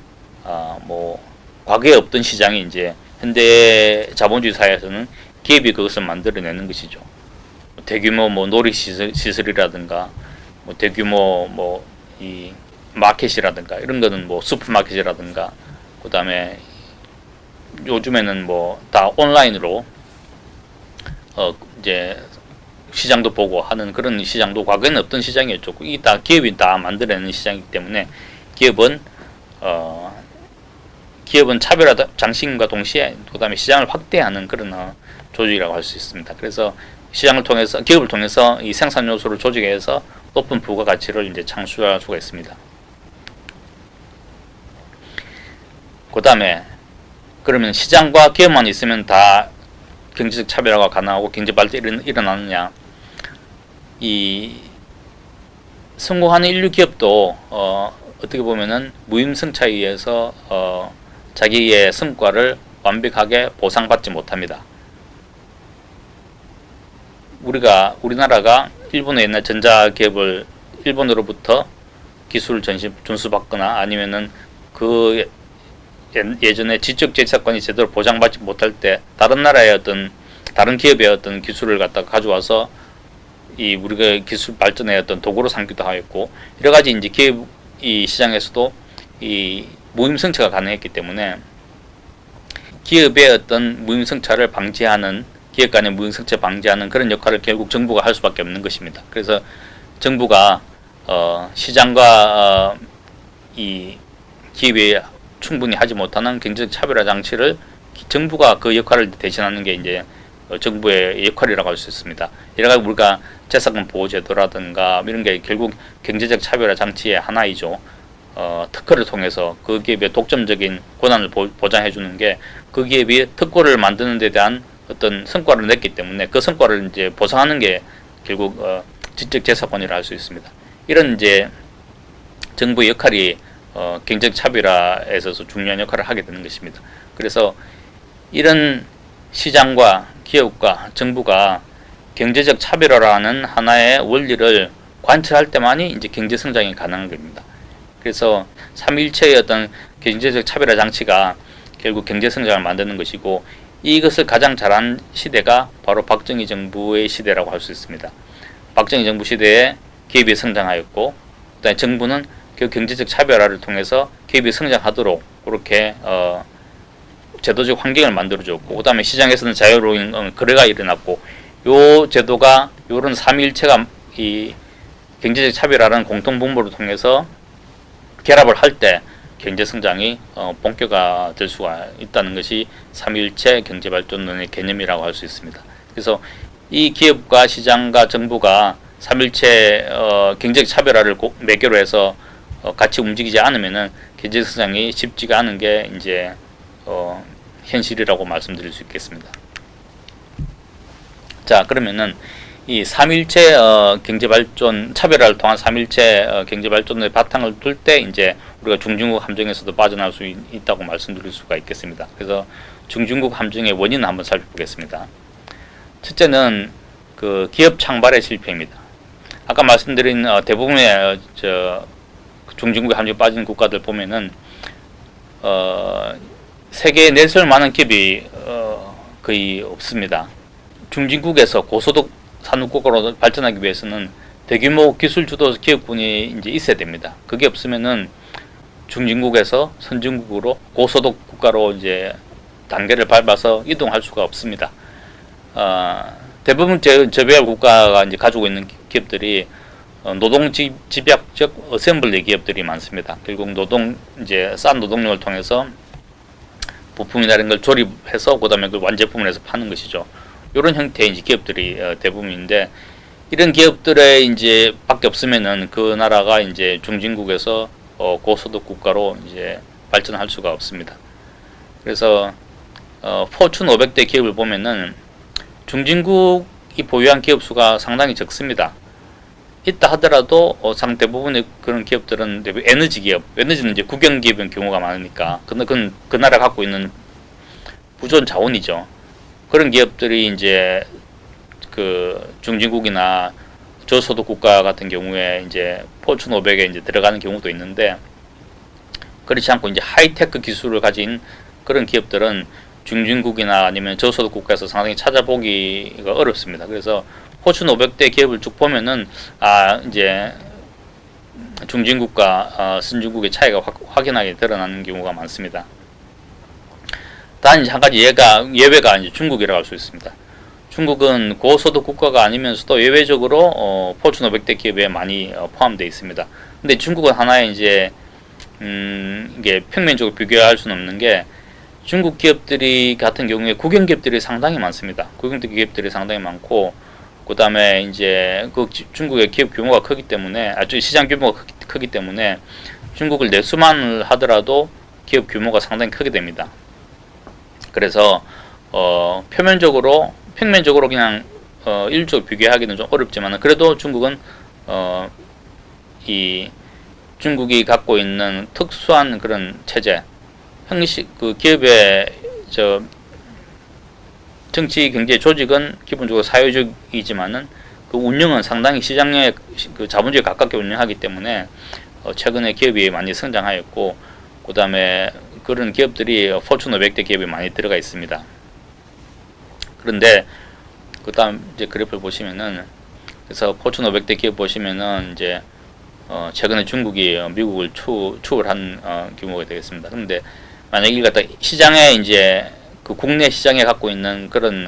과거에 없던 시장이 이제 현대 자본주의 사회에서는 기업이 그것을 만들어내는 것이죠. 대규모 놀이 시설이라든가 대규모 이 마켓이라든가 이런 거는 슈퍼마켓이라든가 그다음에 요즘에는 다 온라인으로 이제 시장도 보고 하는 그런 시장도 과거에는 없던 시장이었죠. 이게 다 기업이 다 만들어내는 시장이기 때문에 기업은 차별화 장신과 동시에 그다음에 시장을 확대하는 그런 조직이라고 할 수 있습니다. 그래서 기업을 통해서 이 생산 요소를 조직해서 높은 부가가치를 이제 창출할 수가 있습니다. 그다음에 그러면 시장과 기업만 있으면 다 경제적 차별화가 가능하고 경제 발전이 일어나느냐? 이 성공하는 인류 기업도 어떻게 보면은 무임승차에 의해서 자기의 성과를 완벽하게 보상받지 못합니다. 우리나라가 일본의 옛날 전자기업을 일본으로부터 기술 전수받거나 아니면은 그 예전에 지적재산권이 제대로 보장받지 못할 때 다른 기업의 어떤 기술을 갖다가 가져와서 우리가 기술 발전의 어떤 도구로 삼기도 하였고 여러 가지 이제 기업 이 시장에서도 이 무임승차가 가능했기 때문에 기업의 어떤 무임승차를 방지하는 기업 간의 무임승차 방지하는 그런 역할을 결국 정부가 할 수밖에 없는 것입니다. 그래서 정부가 시장과 이 기업이 충분히 하지 못하는 경제적 차별화 장치를 정부가 그 역할을 대신하는 게 이제 정부의 역할이라고 할 수 있습니다. 여러 가지 우리가 재산권 보호제도라든가 이런 게 결국 경제적 차별화 장치의 하나이죠. 특허를 통해서 그 기업의 독점적인 권한을 보장해 주는 게 그 기업이 특허를 만드는 데 대한 어떤 성과를 냈기 때문에 그 성과를 이제 보상하는 게 결국 지적 재산권이라 할 수 있습니다. 이런 이제 정부의 역할이 경제적 차별화에 있어서 중요한 역할을 하게 되는 것입니다. 그래서 이런 시장과 기업과 정부가 경제적 차별화라는 하나의 원리를 관철할 때만이 이제 경제 성장이 가능한 겁니다. 그래서 삼위일체의 어떤 경제적 차별화 장치가 결국 경제 성장을 만드는 것이고 이것을 가장 잘한 시대가 바로 박정희 정부의 시대라고 할 수 있습니다. 박정희 정부 시대에 기업이 성장하였고 그다음에 정부는 그 경제적 차별화를 통해서 기업이 성장하도록 그렇게 제도적 환경을 만들어줬고 그다음에 시장에서는 자유로운 거래가 일어났고 요 제도가 요런 삼위일체가 이 경제적 차별화라는 공통분모를 통해서 결합을 할 때 경제 성장이 본격화될 수가 있다는 것이 삼위일체 경제발전론의 개념이라고 할 수 있습니다. 그래서 이 기업과 시장과 정부가 3일체 경제적 차별화를 매개로 해서 같이 움직이지 않으면은 경제 성장이 쉽지가 않은 게 이제 현실이라고 말씀드릴 수 있겠습니다. 자, 그러면은 이 3일체 경제 발전 차별화를 통한 3일체 경제 발전의 바탕을 둘 때 이제 우리가 중진국 함정에서도 빠져나올 수 있다고 말씀드릴 수가 있겠습니다. 그래서 중진국 함정의 원인을 한번 살펴보겠습니다. 첫째는 그 기업 창발의 실패입니다. 아까 말씀드린 대부분의 중진국에 함정에 빠진 국가들 보면은 세계에 내세울 만한 기업이 거의 없습니다. 중진국에서 고소득 산업국가로 발전하기 위해서는 대규모 기술 주도 기업군이 이제 있어야 됩니다. 그게 없으면은 중진국에서 선진국으로 고소득 국가로 이제 단계를 밟아서 이동할 수가 없습니다. 대부분 저비할 국가가 이제 가지고 있는 기업들이 노동 집약적 어셈블리 기업들이 많습니다. 결국 이제 싼 노동력을 통해서 부품이라는 걸 조립해서 그다음에 그 완제품을 해서 파는 것이죠. 이런 형태의 이제 기업들이 대부분인데, 이런 기업들의 이제 밖에 없으면은 그 나라가 이제 중진국에서 고소득 국가로 이제 발전할 수가 없습니다. 그래서 포춘 500대 기업을 보면은 중진국이 보유한 기업 수가 상당히 적습니다. 있다 하더라도 대부분의 그런 기업들은 에너지 기업, 에너지는 이제 국영 기업인 경우가 많으니까 그건 그 나라 갖고 있는 부존 자원이죠. 그런 기업들이 이제 그 중진국이나 저소득 국가 같은 경우에 이제 포춘 500에 이제 들어가는 경우도 있는데, 그렇지 않고 이제 하이테크 기술을 가진 그런 기업들은 중진국이나 아니면 저소득 국가에서 상당히 찾아보기가 어렵습니다. 그래서 포춘 500대 기업을 쭉 보면은 이제 중진국과 선진국의 차이가 확연하게 드러나는 경우가 많습니다. 단 한 가지 예외가 이제 중국이라고 할 수 있습니다. 중국은 고소득 국가가 아니면서도 예외적으로 포춘 500대 기업에 많이 포함되어 있습니다. 근데 중국은 하나의 이제 이게 평면적으로 비교할 수는 없는 게, 중국 기업들이 같은 경우에 국영 기업들이 상당히 많습니다. 국영 기업들이 상당히 많고, 그 다음에 이제 그 중국의 기업 규모가 크기 때문에, 시장 규모가 크기 때문에 중국을 내수만 하더라도 기업 규모가 상당히 크게 됩니다. 그래서 평면적으로 그냥 일적으로 비교하기는 좀 어렵지만, 그래도 중국은 이 중국이 갖고 있는 특수한 그런 체제, 형식, 그 기업의 정치 경제 조직은 기본적으로 사회주의이지만은 그 운영은 상당히 시장의 그 자본주의에 가깝게 운영하기 때문에 최근에 기업이 많이 성장하였고, 그 다음에 그런 기업들이 포춘 500대 기업이 많이 들어가 있습니다. 그런데 그 다음 이제 그래프를 보시면은, 그래서 포춘 500대 기업 보시면은 이제 최근에 중국이 미국을 추월한 규모가 되겠습니다. 그런데 만약 이걸 갖다 시장에 이제 그 국내 시장에 갖고 있는 그런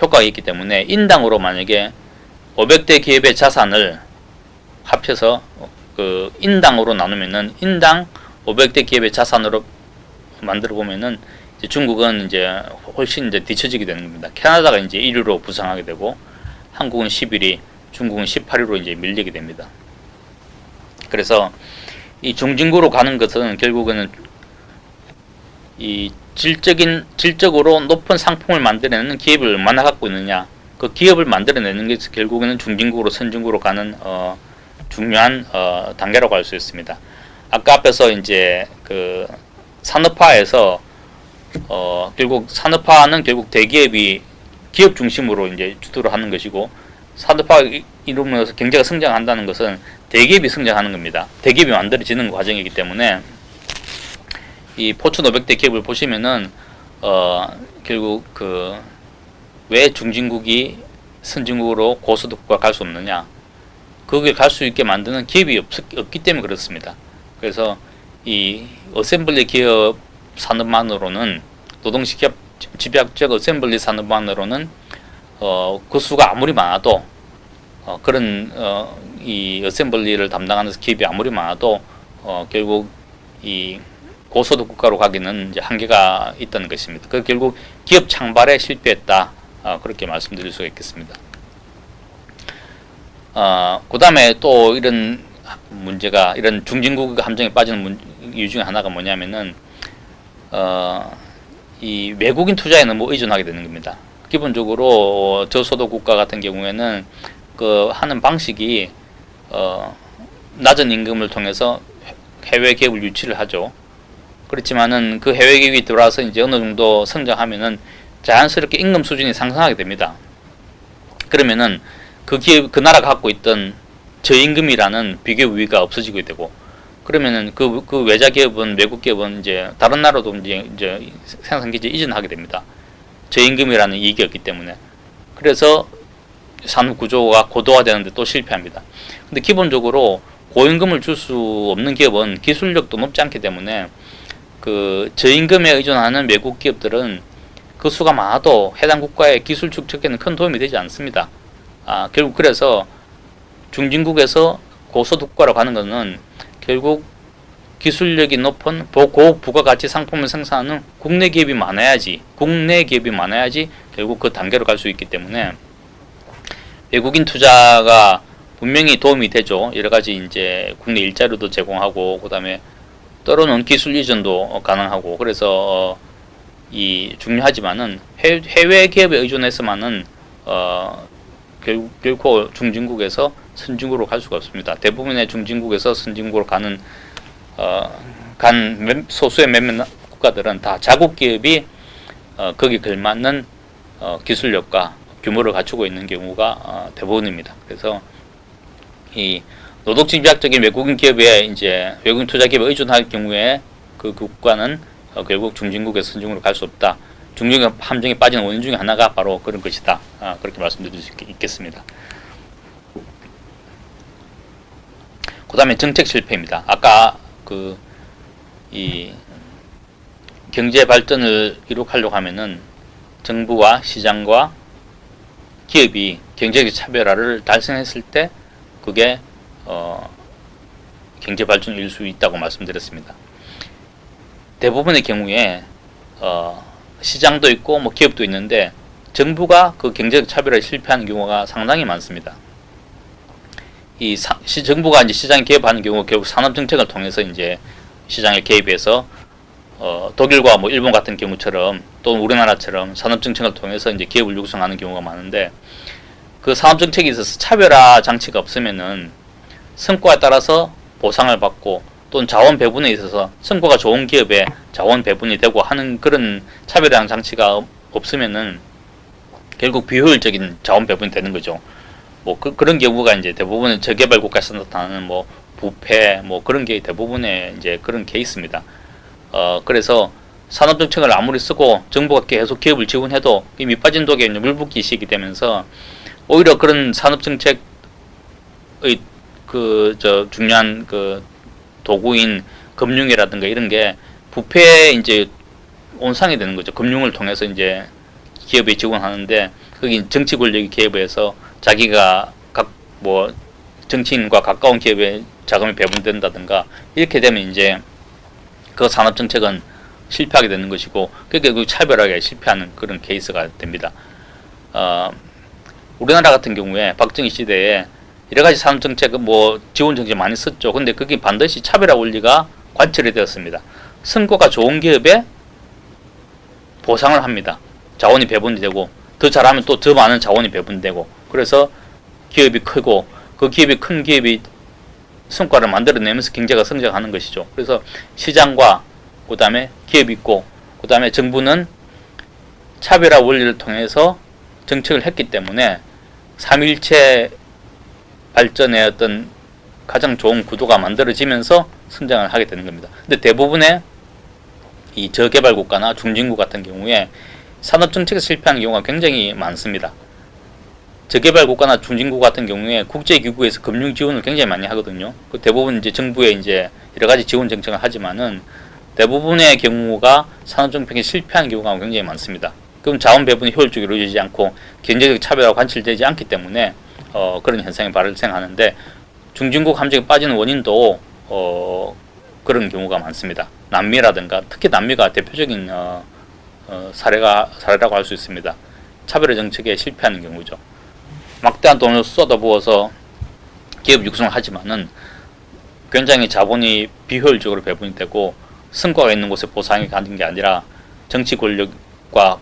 효과가 있기 때문에, 인당으로 만약에 500대 기업의 자산을 합쳐서 그 인당으로 나누면은 인당 500대 기업의 자산으로 만들어 보면은 이제 중국은 이제 훨씬 이제 뒤처지게 되는 겁니다. 캐나다가 이제 1위로 부상하게 되고, 한국은 11위, 중국은 18위로 이제 밀리게 됩니다. 그래서 이 중진국으로 가는 것은 결국에는 이 질적으로 높은 상품을 만들어내는 기업을 얼마나 갖고 있느냐, 그 기업을 만들어내는 게 결국에는 중진국으로 선진국으로 가는 중요한 단계라고 할 수 있습니다. 아까 앞에서 이제 그 산업화에서 결국 산업화는 결국 대기업이 기업 중심으로 이제 주도를 하는 것이고, 산업화 이루면서 경제가 성장한다는 것은 대기업이 성장하는 겁니다. 대기업이 만들어지는 과정이기 때문에, 이 포춘 500대 기업을 보시면은 결국 그 왜 중진국이 선진국으로 고소득국가 갈 수 없느냐, 거기에 갈 수 있게 만드는 기업이 없기 때문에 그렇습니다. 그래서 이 어셈블리 기업 산업만으로는, 노동 집약적 어셈블리 산업만으로는 그 수가 아무리 많아도 그런 이 어셈블리를 담당하는 기업이 아무리 많아도 결국 이 고소득 국가로 가기는 이제 한계가 있다는 것입니다. 그 결국 기업 창발에 실패했다, 그렇게 말씀드릴 수가 있겠습니다. 그다음에 또 이런 문제가 이런 중진국 함정에 빠지는 이유 중에 하나가 뭐냐면은 이 외국인 투자에 너무 의존하게 되는 겁니다. 기본적으로 저소득 국가 같은 경우에는 그 하는 방식이 낮은 임금을 통해서 해외 기업을 유치를 하죠. 그렇지만은 그 해외 기업이 들어와서 이제 어느 정도 성장하면은 자연스럽게 임금 수준이 상승하게 됩니다. 그러면은 그 기업, 그 나라가 갖고 있던 저임금이라는 비교 우위가 없어지게 되고, 그러면은 그 외자 기업은, 외국 기업은 이제 다른 나라도 이제 생산 기지에 이전하게 됩니다. 저임금이라는 이익이 없기 때문에. 그래서 산업 구조가 고도화되는데 또 실패합니다. 근데 기본적으로 고임금을 줄 수 없는 기업은 기술력도 높지 않기 때문에 그 저임금에 의존하는 외국 기업들은 그 수가 많아도 해당 국가의 기술 축적에는 큰 도움이 되지 않습니다. 결국 그래서 중진국에서 고소득 국가로 가는 것은 결국 기술력이 높은 고부가가치 상품을 생산하는 국내 기업이 많아야지 결국 그 단계로 갈 수 있기 때문에 외국인 투자가 분명히 도움이 되죠. 여러 가지 이제 국내 일자리도 제공하고, 그다음에 때로는 기술 이전도 가능하고, 그래서 이 중요하지만은 해외 기업에 의존해서만은 결코 중진국에서 선진국으로 갈 수가 없습니다. 대부분의 중진국에서 선진국으로 가는 소수의 몇몇 국가들은 다 자국 기업이 거기 걸맞는 기술력과 규모를 갖추고 있는 경우가 대부분입니다. 그래서 이 노동집약적인 외국인 기업에 이제 외국인 투자 기업에 의존할 경우에 그 국가는 결국 중진국에서 선진국으로 갈 수 없다. 중진국 함정에 빠지는 원인 중에 하나가 바로 그런 것이다. 그렇게 말씀드릴 수 있겠습니다. 그 다음에 정책 실패입니다. 아까 이 경제 발전을 이룩하려고 하면은 정부와 시장과 기업이 경제적 차별화를 달성했을 때 그게 경제 발전일 수 있다고 말씀드렸습니다. 대부분의 경우에 시장도 있고 뭐 기업도 있는데 정부가 그 경제적 차별화에 실패하는 경우가 상당히 많습니다. 정부가 이제 시장에 개입하는 경우 결국 산업 정책을 통해서 이제 시장에 개입해서 독일과 뭐 일본 같은 경우처럼 또는 우리나라처럼 산업 정책을 통해서 이제 기업을 육성하는 경우가 많은데, 그 산업 정책에 있어서 차별화 장치가 없으면은 성과에 따라서 보상을 받고 또는 자원 배분에 있어서 성과가 좋은 기업에 자원 배분이 되고 하는 그런 차별화 장치가 없으면은 결국 비효율적인 자원 배분이 되는 거죠. 뭐 그런 경우가 이제 대부분은 저개발 국가에서 나타나는 뭐 부패 뭐 그런 게 대부분의 이제 그런 케이스입니다. 그래서 산업 정책을 아무리 쓰고 정부가 계속 기업을 지원해도 이 밑빠진 독에 물붓기 시기 되면서 오히려 그런 산업 정책의 중요한 도구인 금융이라든가 이런 게 부패에 이제 온상이 되는 거죠. 금융을 통해서 이제 기업에 지원하는데 거기 정치 권력이 개입해서 자기가 정치인과 가까운 기업에 자금이 배분된다든가 이렇게 되면 이제 그 산업 정책은 실패하게 되는 것이고, 그게 그 차별하게 실패하는 그런 케이스가 됩니다. 우리나라 같은 경우에 박정희 시대에 여러 가지 산업 정책, 지원 정책 많이 썼죠. 근데 그게 반드시 차별화 원리가 관철이 되었습니다. 성과가 좋은 기업에 보상을 합니다. 자원이 배분이 되고, 더 잘하면 또 더 많은 자원이 배분되고, 그래서 기업이 크고, 그 기업이 큰 기업이 성과를 만들어내면서 경제가 성장하는 것이죠. 그래서 시장과 그 다음에 기업이 있고, 그 다음에 정부는 차별화 원리를 통해서 정책을 했기 때문에 삼일체 발전의 어떤 가장 좋은 구도가 만들어지면서 성장을 하게 되는 겁니다. 근데 대부분의 이 저개발 국가나 중진국 같은 경우에 산업 정책에 실패하는 경우가 굉장히 많습니다. 저개발 국가나 중진국 같은 경우에 국제기구에서 금융 지원을 굉장히 많이 하거든요. 그 대부분 이제 정부에 이제 여러 가지 지원 정책을 하지만은 대부분의 경우가 산업 정책에 실패하는 경우가 굉장히 많습니다. 그럼 자원 배분이 효율적으로 이루어지지 않고 경제적 차별화가 관철되지 않기 때문에 그런 현상이 발생하는데, 중진국 함정에 빠지는 원인도 그런 경우가 많습니다. 남미라든가 특히 남미가 대표적인 사례라고 할 수 있습니다. 차별화 정책에 실패하는 경우죠. 막대한 돈을 쏟아부어서 기업 육성을 하지만은 굉장히 자본이 비효율적으로 배분이 되고 성과가 있는 곳에 보상이 가는 게 아니라 정치 권력과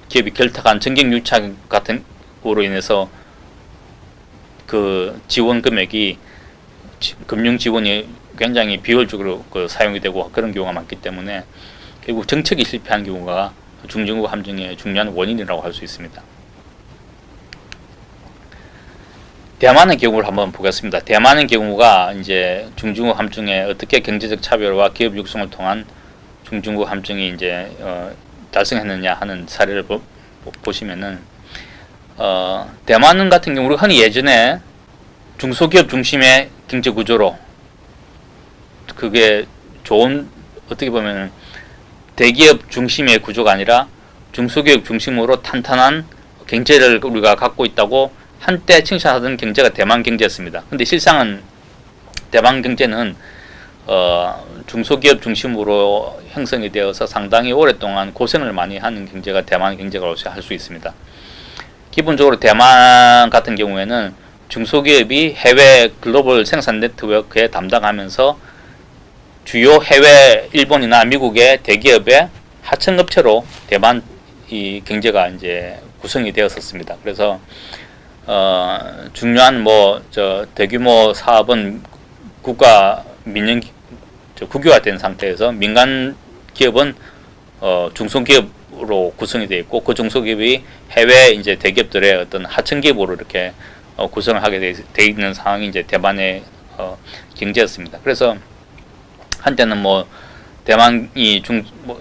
기업이 결탁한 정경유착 같은 거로 인해서 그 지원 금액이 금융 지원이 굉장히 비효율적으로 사용이 되고 그런 경우가 많기 때문에 결국 정책이 실패한 경우가 중증국 함정의 중요한 원인이라고 할 수 있습니다. 대만의 경우를 한번 보겠습니다. 대만의 경우가 이제 중증국 함정에 어떻게 경제적 차별과 기업 육성을 통한 중증국 함정이 이제 달성했느냐 하는 사례를 보시면은 대만 같은 경우 우리가 흔히 예전에 중소기업 중심의 경제 구조로 그게 좋은 어떻게 보면 대기업 중심의 구조가 아니라 중소기업 중심으로 탄탄한 경제를 우리가 갖고 있다고 한때 칭찬하던 경제가 대만 경제였습니다. 근데 실상은 대만 경제는 중소기업 중심으로 형성이 되어서 상당히 오랫동안 고생을 많이 하는 경제가 대만 경제라고 할 수 있습니다. 기본적으로 대만 같은 경우에는 중소기업이 해외 글로벌 생산 네트워크에 담당하면서 주요 해외 일본이나 미국의 대기업의 하청업체로 대만 이 경제가 이제 구성이 되었었습니다. 그래서 중요한 대규모 사업은 국유화된 상태에서 민간 기업은 중소기업으로 구성이 되어 있고 그 중소기업이 해외 이제 대기업들의 어떤 하청기업으로 이렇게 구성을 하게 돼 있는 상황이 이제 대만의 경제였습니다. 그래서 한때는 대만이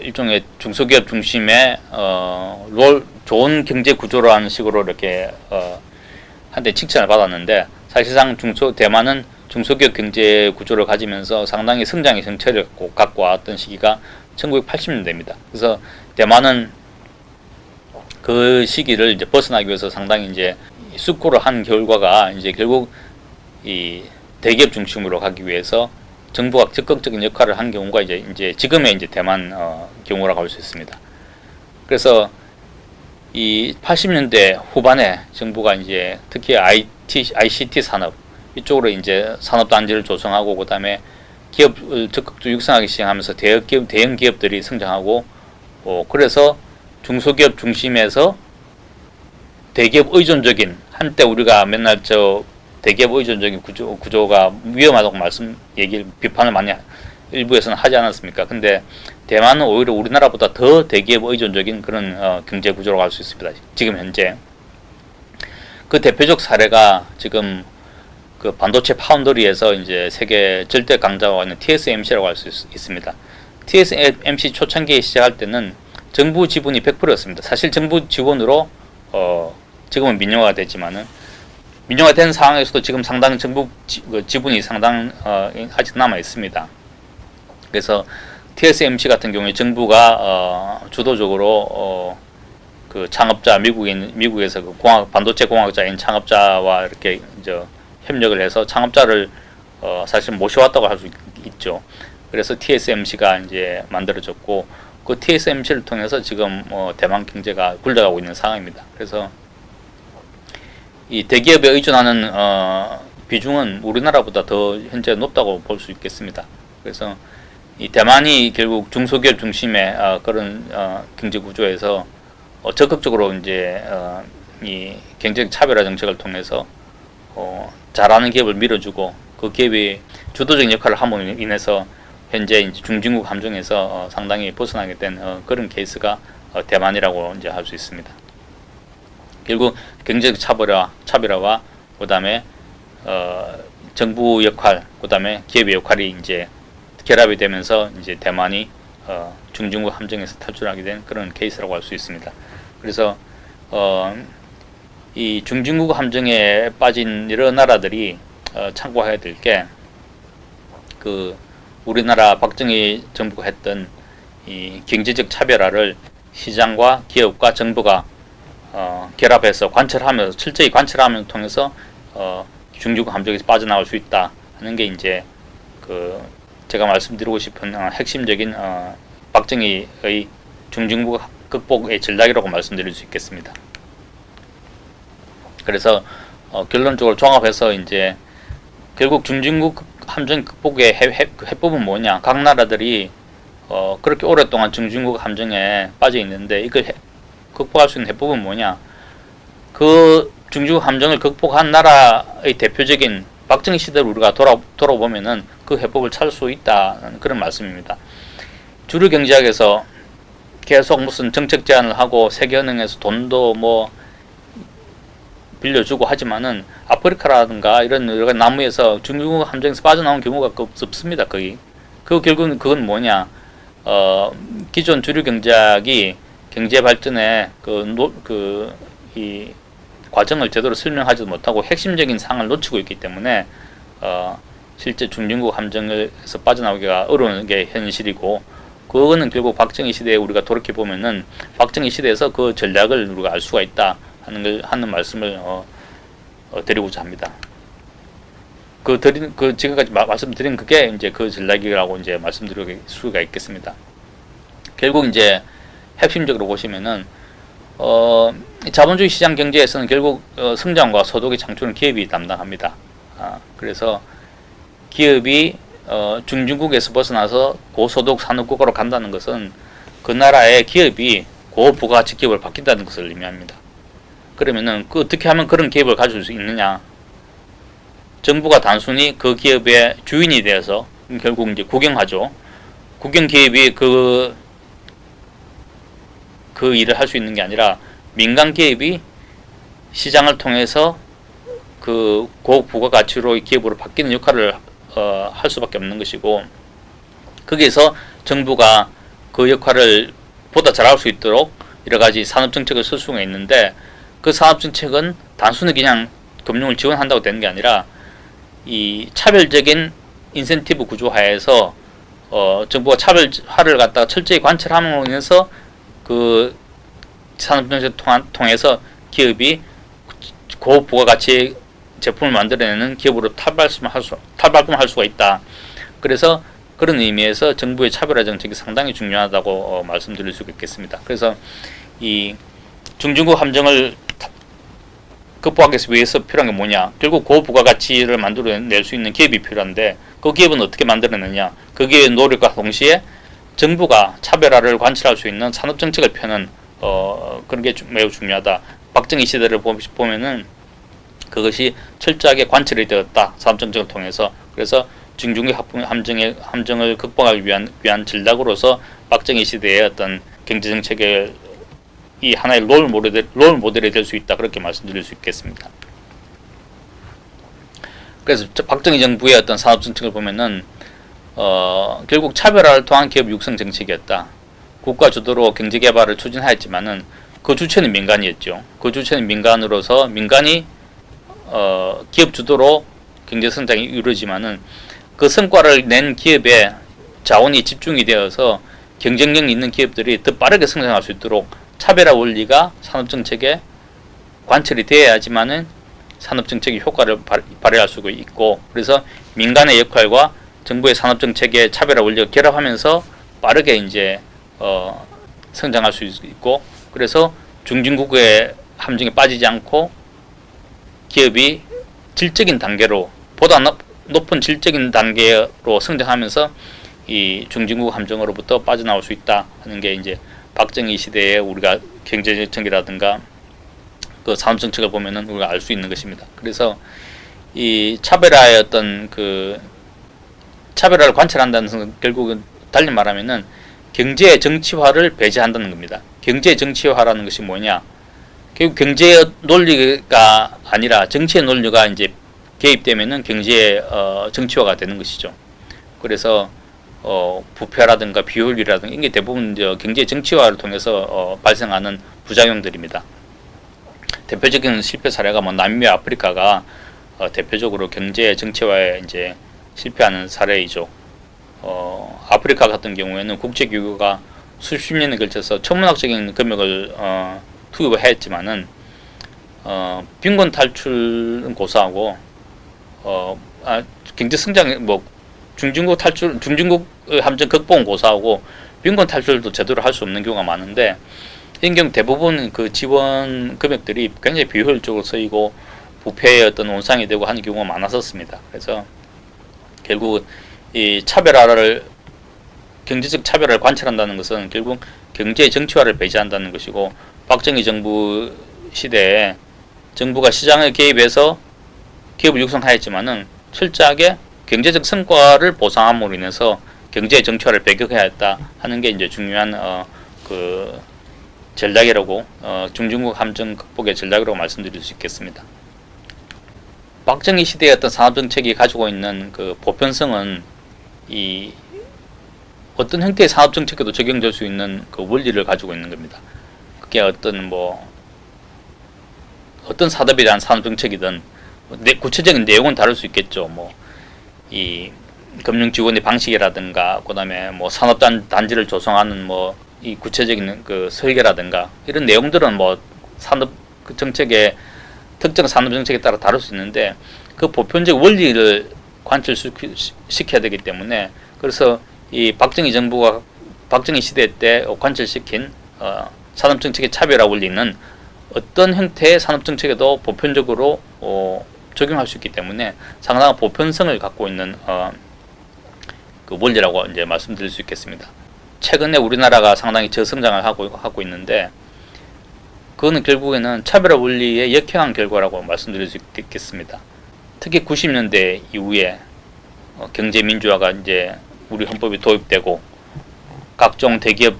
일종의 중소기업 중심의 좋은 경제 구조라는 식으로 이렇게 한때 칭찬을 받았는데 사실상 대만은 중소기업 경제 구조를 가지면서 상당히 성장의 정체를 갖고 왔던 시기가 1980년대입니다. 그래서 대만은 그 시기를 이제 벗어나기 위해서 상당히 이제 숙고를 한 결과가 이제 결국 이 대기업 중심으로 가기 위해서 정부가 적극적인 역할을 한 경우가 이제 지금의 이제 대만 경우라고 할 수 있습니다. 그래서 이 80년대 후반에 정부가 이제 특히 ICT 산업 이쪽으로 이제 산업 단지를 조성하고 그다음에 기업을 적극적으로 육성하기 시작하면서 대형 기업들이 성장하고 그래서 중소기업 중심에서 대기업 의존적인 한때 우리가 맨날 대기업 의존적인 구조가 위험하다고 비판을 많이 일부에서는 하지 않았습니까? 근데 대만은 오히려 우리나라보다 더 대기업 의존적인 그런 경제 구조라고 할 수 있습니다. 지금 현재 그 대표적 사례가 지금 그 반도체 파운더리에서 이제 세계 절대 강자가 있는 TSMC라고 할 수 있습니다. TSMC 초창기에 시작할 때는 정부 지분이 100%였습니다. 사실 정부 지원으로 지금은 민영화가 됐지만은 민영화된 상황에서도 지금 상당 정부 지분이 상당 아직 남아 있습니다. 그래서 TSMC 같은 경우에 정부가 주도적으로 그 창업자 미국에서 그 반도체 공학자인 창업자와 이렇게 이제 협력을 해서 창업자를 사실 모셔왔다고 할 수 있죠. 그래서 TSMC가 이제 만들어졌고 그 TSMC를 통해서 지금 대만 경제가 굴러가고 있는 상황입니다. 그래서 이 대기업에 의존하는 비중은 우리나라보다 더 현재 높다고 볼 수 있겠습니다. 그래서 이 대만이 결국 중소기업 중심의 그런 경제 구조에서 적극적으로 이제 이 경제적 차별화 정책을 통해서 잘하는 기업을 밀어주고 그 기업이 주도적 역할을 함으로 인해서 현재 이제 중진국 함정에서 상당히 벗어나게 된 그런 케이스가 대만이라고 이제 할 수 있습니다. 결국 경제적 차별화와 그다음에 정부 역할, 그다음에 기업의 역할이 이제 결합이 되면서 이제 대만이 중진국 함정에서 탈출하게 된 그런 케이스라고 할 수 있습니다. 그래서 이 중진국 함정에 빠진 여러 나라들이 참고해야 될 게 그 우리나라 박정희 정부가 했던 이 경제적 차별화를 시장과 기업과 정부가 결합해서 관철하면서 철저히 관철하면서 통해서 중진국 함정에서 빠져나올 수 있다 하는 게 이제 그 제가 말씀드리고 싶은 핵심적인 박정희의 중진국 극복의 전략이라고 말씀드릴 수 있겠습니다. 그래서 결론적으로 종합해서 이제 결국 중진국 함정 극복의 해법은 뭐냐? 각 나라들이 그렇게 오랫동안 중진국 함정에 빠져 있는데 이걸 극복할 수 있는 해법은 뭐냐? 그 중진국 함정을 극복한 나라의 대표적인 박정희 시대를 우리가 돌아보면은 그 해법을 찾을 수 있다는 그런 말씀입니다. 주류 경제학에서 계속 무슨 정책 제안을 하고 세계은행에서 돈도 뭐 빌려주고 하지만은 아프리카라든가 이런 여러 나무에서 중국 함정에서 빠져나온 경우가 없습니다. 거의. 그 결국은 그건 뭐냐? 기존 주류 경제학이 경제 발전의 이 과정을 제대로 설명하지 못하고 핵심적인 사항을 놓치고 있기 때문에 실제 중진국 함정에서 빠져나오기가 어려운 게 현실이고, 그거는 결국 박정희 시대에 우리가 돌이켜 보면은 박정희 시대에서 그 전략을 우리가 알 수가 있다 하는 말씀을 드리고자 합니다. 지금까지 말씀드린 그게 이제 그 전략이라고 이제 말씀드릴 수가 있겠습니다. 결국 이제 핵심적으로 보시면은 자본주의 시장 경제에서는 결국 성장과 소득의 창출은 기업이 담당합니다. 그래서 기업이 중진국에서 벗어나서 고소득 산업국가로 간다는 것은 그 나라의 기업이 고부가가치 기업을 바뀐다는 것을 의미합니다. 그러면은 어떻게 하면 그런 기업을 가질 수 있느냐? 정부가 단순히 그 기업의 주인이 되어서 결국 이제 국영하죠. 국영 기업이 그 일을 할 수 있는 게 아니라 민간 기업이 시장을 통해서 그 고부가가치로 기업으로 바뀌는 역할을 할 수밖에 없는 것이고, 거기에서 정부가 그 역할을 보다 잘할 수 있도록 여러 가지 산업 정책을 쓸 수가 있는데, 그 산업 정책은 단순히 그냥 금융을 지원한다고 되는 게 아니라 이 차별적인 인센티브 구조 하에서 정부가 차별화를 갖다가 철저히 관찰하면서 그 산업 정책을 통해서 기업이 고부가가치 제품을 만들어내는 기업으로 탈바꿈할 수가 있다. 그래서 그런 의미에서 정부의 차별화 정책이 상당히 중요하다고 말씀드릴 수 있겠습니다. 그래서 이 중진국 함정을 극복하기 위해서 필요한 게 뭐냐? 결국 고부가가치를 만들어낼 수 있는 기업이 필요한데, 그 기업은 어떻게 만들어내냐? 그 기업의 노력과 동시에 정부가 차별화를 관찰할 수 있는 산업 정책을 펴는 그런 게 매우 중요하다. 박정희 시대를 보면은 그것이 철저하게 관찰이 되었다. 산업 정책을 통해서. 그래서 중진국 함정을 극복하기 위한 전략으로서 박정희 시대의 어떤 경제 정책의 이 하나의 롤 모델이 될 수 있다. 그렇게 말씀드릴 수 있겠습니다. 그래서 박정희 정부의 어떤 산업 정책을 보면은 결국 차별화를 통한 기업 육성 정책이었다. 국가 주도로 경제 개발을 추진하였지만은 그 주체는 민간이었죠. 그 주체는 민간으로서 민간이 기업 주도로 경제 성장이 이루어지만은 그 성과를 낸 기업에 자원이 집중이 되어서 경쟁력 있는 기업들이 더 빠르게 성장할 수 있도록 차별화 원리가 산업정책에 관철이 되어야지만은 산업정책이 효과를 발휘할 수 있고, 그래서 민간의 역할과 정부의 산업정책의 차별화 원리가 결합하면서 빠르게 이제 성장할 수 있고, 그래서 중진국의 함정에 빠지지 않고 기업이 질적인 단계로 보다 높은 질적인 단계로 성장하면서 이 중진국 함정으로부터 빠져나올 수 있다 하는 게 이제 박정희 시대에 우리가 경제정책이라든가 그 산업정책을 보면은 우리가 알 수 있는 것입니다. 그래서 이 차별화의 어떤 그 차별화를 관찰한다는 것은 결국은 달리 말하면은 경제의 정치화를 배제한다는 겁니다. 경제의 정치화라는 것이 뭐냐? 결국 경제의 논리가 아니라 정치의 논리가 이제 개입되면은 경제의 정치화가 되는 것이죠. 그래서 부패라든가 비효율이라든가 이게 대부분 경제 정치화를 통해서 발생하는 부작용들입니다. 대표적인 실패 사례가 뭐 남미, 아프리카가 대표적으로 경제 정치화에 이제 실패하는 사례이죠. 아프리카 같은 경우에는 국제기구가 수십 년에 걸쳐서 천문학적인 금액을 투입을 했지만은 빈곤 탈출은 고사하고 경제 성장 중진국 함정 극복은 고사하고 빈곤 탈출도 제대로 할 수 없는 경우가 많은데, 이런 경우 대부분 그 지원 금액들이 굉장히 비효율적으로 쓰이고 부패의 어떤 온상이 되고 하는 경우가 많았었습니다. 그래서 결국 이 차별화를 경제적 차별화를 관철한다는 것은 결국 경제 정치화를 배제한다는 것이고, 박정희 정부 시대에 정부가 시장에 개입해서 기업을 육성하였지만은 철저하게 경제적 성과를 보상함으로 인해서 경제 정치화를 배격해야 했다 하는 게 이제 중요한 그 전략이라고, 중진국 함정 극복의 전략이라고 말씀드릴 수 있겠습니다. 박정희 시대의 어떤 산업 정책이 가지고 있는 그 보편성은 이 어떤 형태의 산업 정책에도 적용될 수 있는 그 원리를 가지고 있는 겁니다. 그게 어떤 산업에 대한 산업 정책이든 구체적인 내용은 다를 수 있겠죠. 이 금융 지원의 방식이라든가, 그다음에 산업 단지를 조성하는 이 구체적인 그 설계라든가 이런 내용들은 산업 그 정책의 특정 산업 정책에 따라 다를 수 있는데, 그 보편적 원리를 관철시켜야 되기 때문에, 그래서 이 박정희 정부가 박정희 시대 때 관철시킨 산업 정책의 차별화 원리는 어떤 형태의 산업 정책에도 보편적으로 적용할 수 있기 때문에 상당한 보편성을 갖고 있는 그 원리라고 이제 말씀드릴 수 있겠습니다. 최근에 우리나라가 상당히 저성장을 하고 있는데, 그거는 결국에는 차별화 원리의 역행한 결과라고 말씀드릴 수 있겠습니다. 특히 90년대 이후에 경제 민주화가 이제 우리 헌법에 도입되고 각종 대기업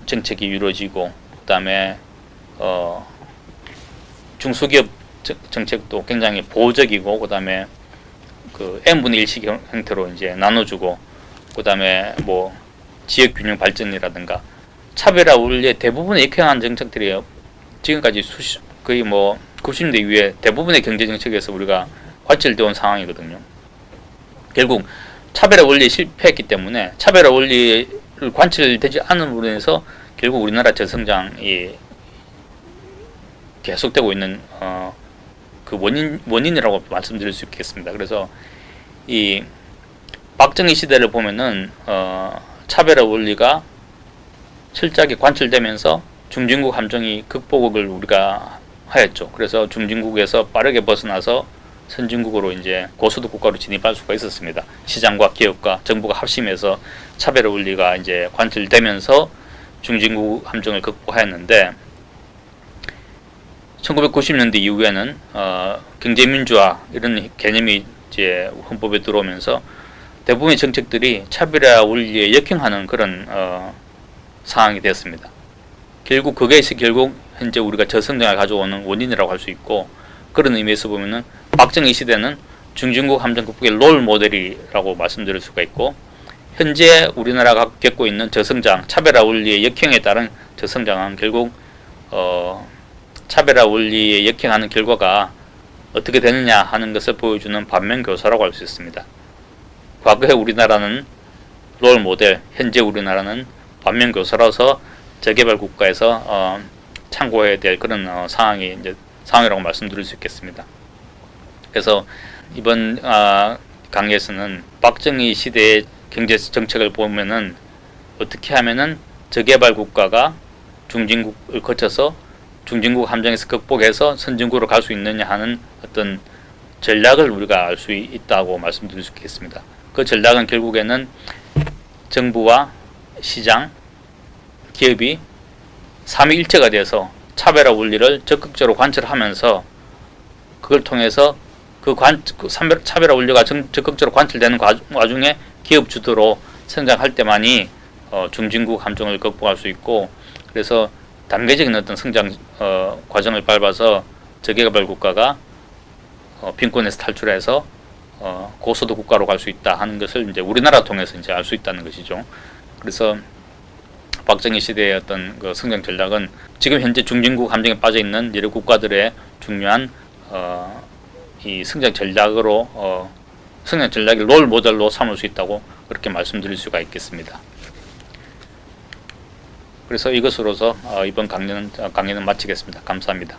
정책이 이루어지고, 그다음에 중소기업 정책도 굉장히 보호적이고, 그다음에 그 n분의 1식 형태로 이제 나눠주고, 그다음에 지역 균형 발전이라든가 차별화 원리의 대부분의 역행한 정책들이 지금까지 거의 90년대 이후에 대부분의 경제 정책에서 우리가 관철되어 온 상황이거든요. 결국 차별화 원리에 실패했기 때문에 차별화 원리를 관철되지 않음으로 인해서 결국 우리나라 저성장이 계속되고 있는 그 원인이라고 말씀드릴 수 있겠습니다. 그래서 이 박정희 시대를 보면은 차별화 원리가 철저하게 관철되면서 중진국 함정이 극복을 우리가 하였죠. 그래서 중진국에서 빠르게 벗어나서 선진국으로 이제 고소득 국가로 진입할 수가 있었습니다. 시장과 기업과 정부가 합심해서 차별화 원리가 이제 관철되면서 중진국 함정을 극복하였는데, 1990년대 이후에는 경제민주화 이런 개념이 이제 헌법에 들어오면서 대부분의 정책들이 차별화 원리에 역행하는 그런 상황이 됐습니다. 결국 현재 우리가 저성장을 가져오는 원인이라고 할 수 있고, 그런 의미에서 보면은 박정희 시대는 중진국 함정 극복의 롤 모델이라고 말씀드릴 수가 있고, 현재 우리나라가 겪고 있는 저성장, 차별화 원리의 역행에 따른 저성장은 결국 차별화 원리에 역행하는 결과가 어떻게 되느냐 하는 것을 보여주는 반면교사라고 할 수 있습니다. 과거에 우리나라는 롤 모델, 현재 우리나라는 반면교사라서 저개발 국가에서 참고해야 될 그런 상황이라고 말씀드릴 수 있겠습니다. 그래서 이번 강의에서는 박정희 시대의 경제 정책을 보면은 어떻게 하면은 저개발 국가가 중진국을 거쳐서 중진국 함정에서 극복해서 선진국으로 갈 수 있느냐 하는 어떤 전략을 우리가 알 수 있다고 말씀드릴 수 있겠습니다. 그 전략은 결국에는 정부와 시장, 기업이 삼위일체가 돼서 차별화 원리를 적극적으로 관철하면서, 그걸 통해서 차별화 원리가 적극적으로 관철되는 와중에 기업 주도로 성장할 때만이 중진국 함정을 극복할 수 있고, 그래서 단계적인 어떤 성장 과정을 밟아서 저개발 국가가 빈곤에서 탈출해서 고소득 국가로 갈 수 있다 하는 것을 이제 우리나라 통해서 이제 알 수 있다는 것이죠. 그래서 박정희 시대의 어떤 그 성장 전략은 지금 현재 중진국 함정에 빠져 있는 여러 국가들의 중요한 이 성장 전략으로 성장 전략의 롤 모델로 삼을 수 있다고 그렇게 말씀드릴 수가 있겠습니다. 그래서 이것으로서 이번 강의는 마치겠습니다. 감사합니다.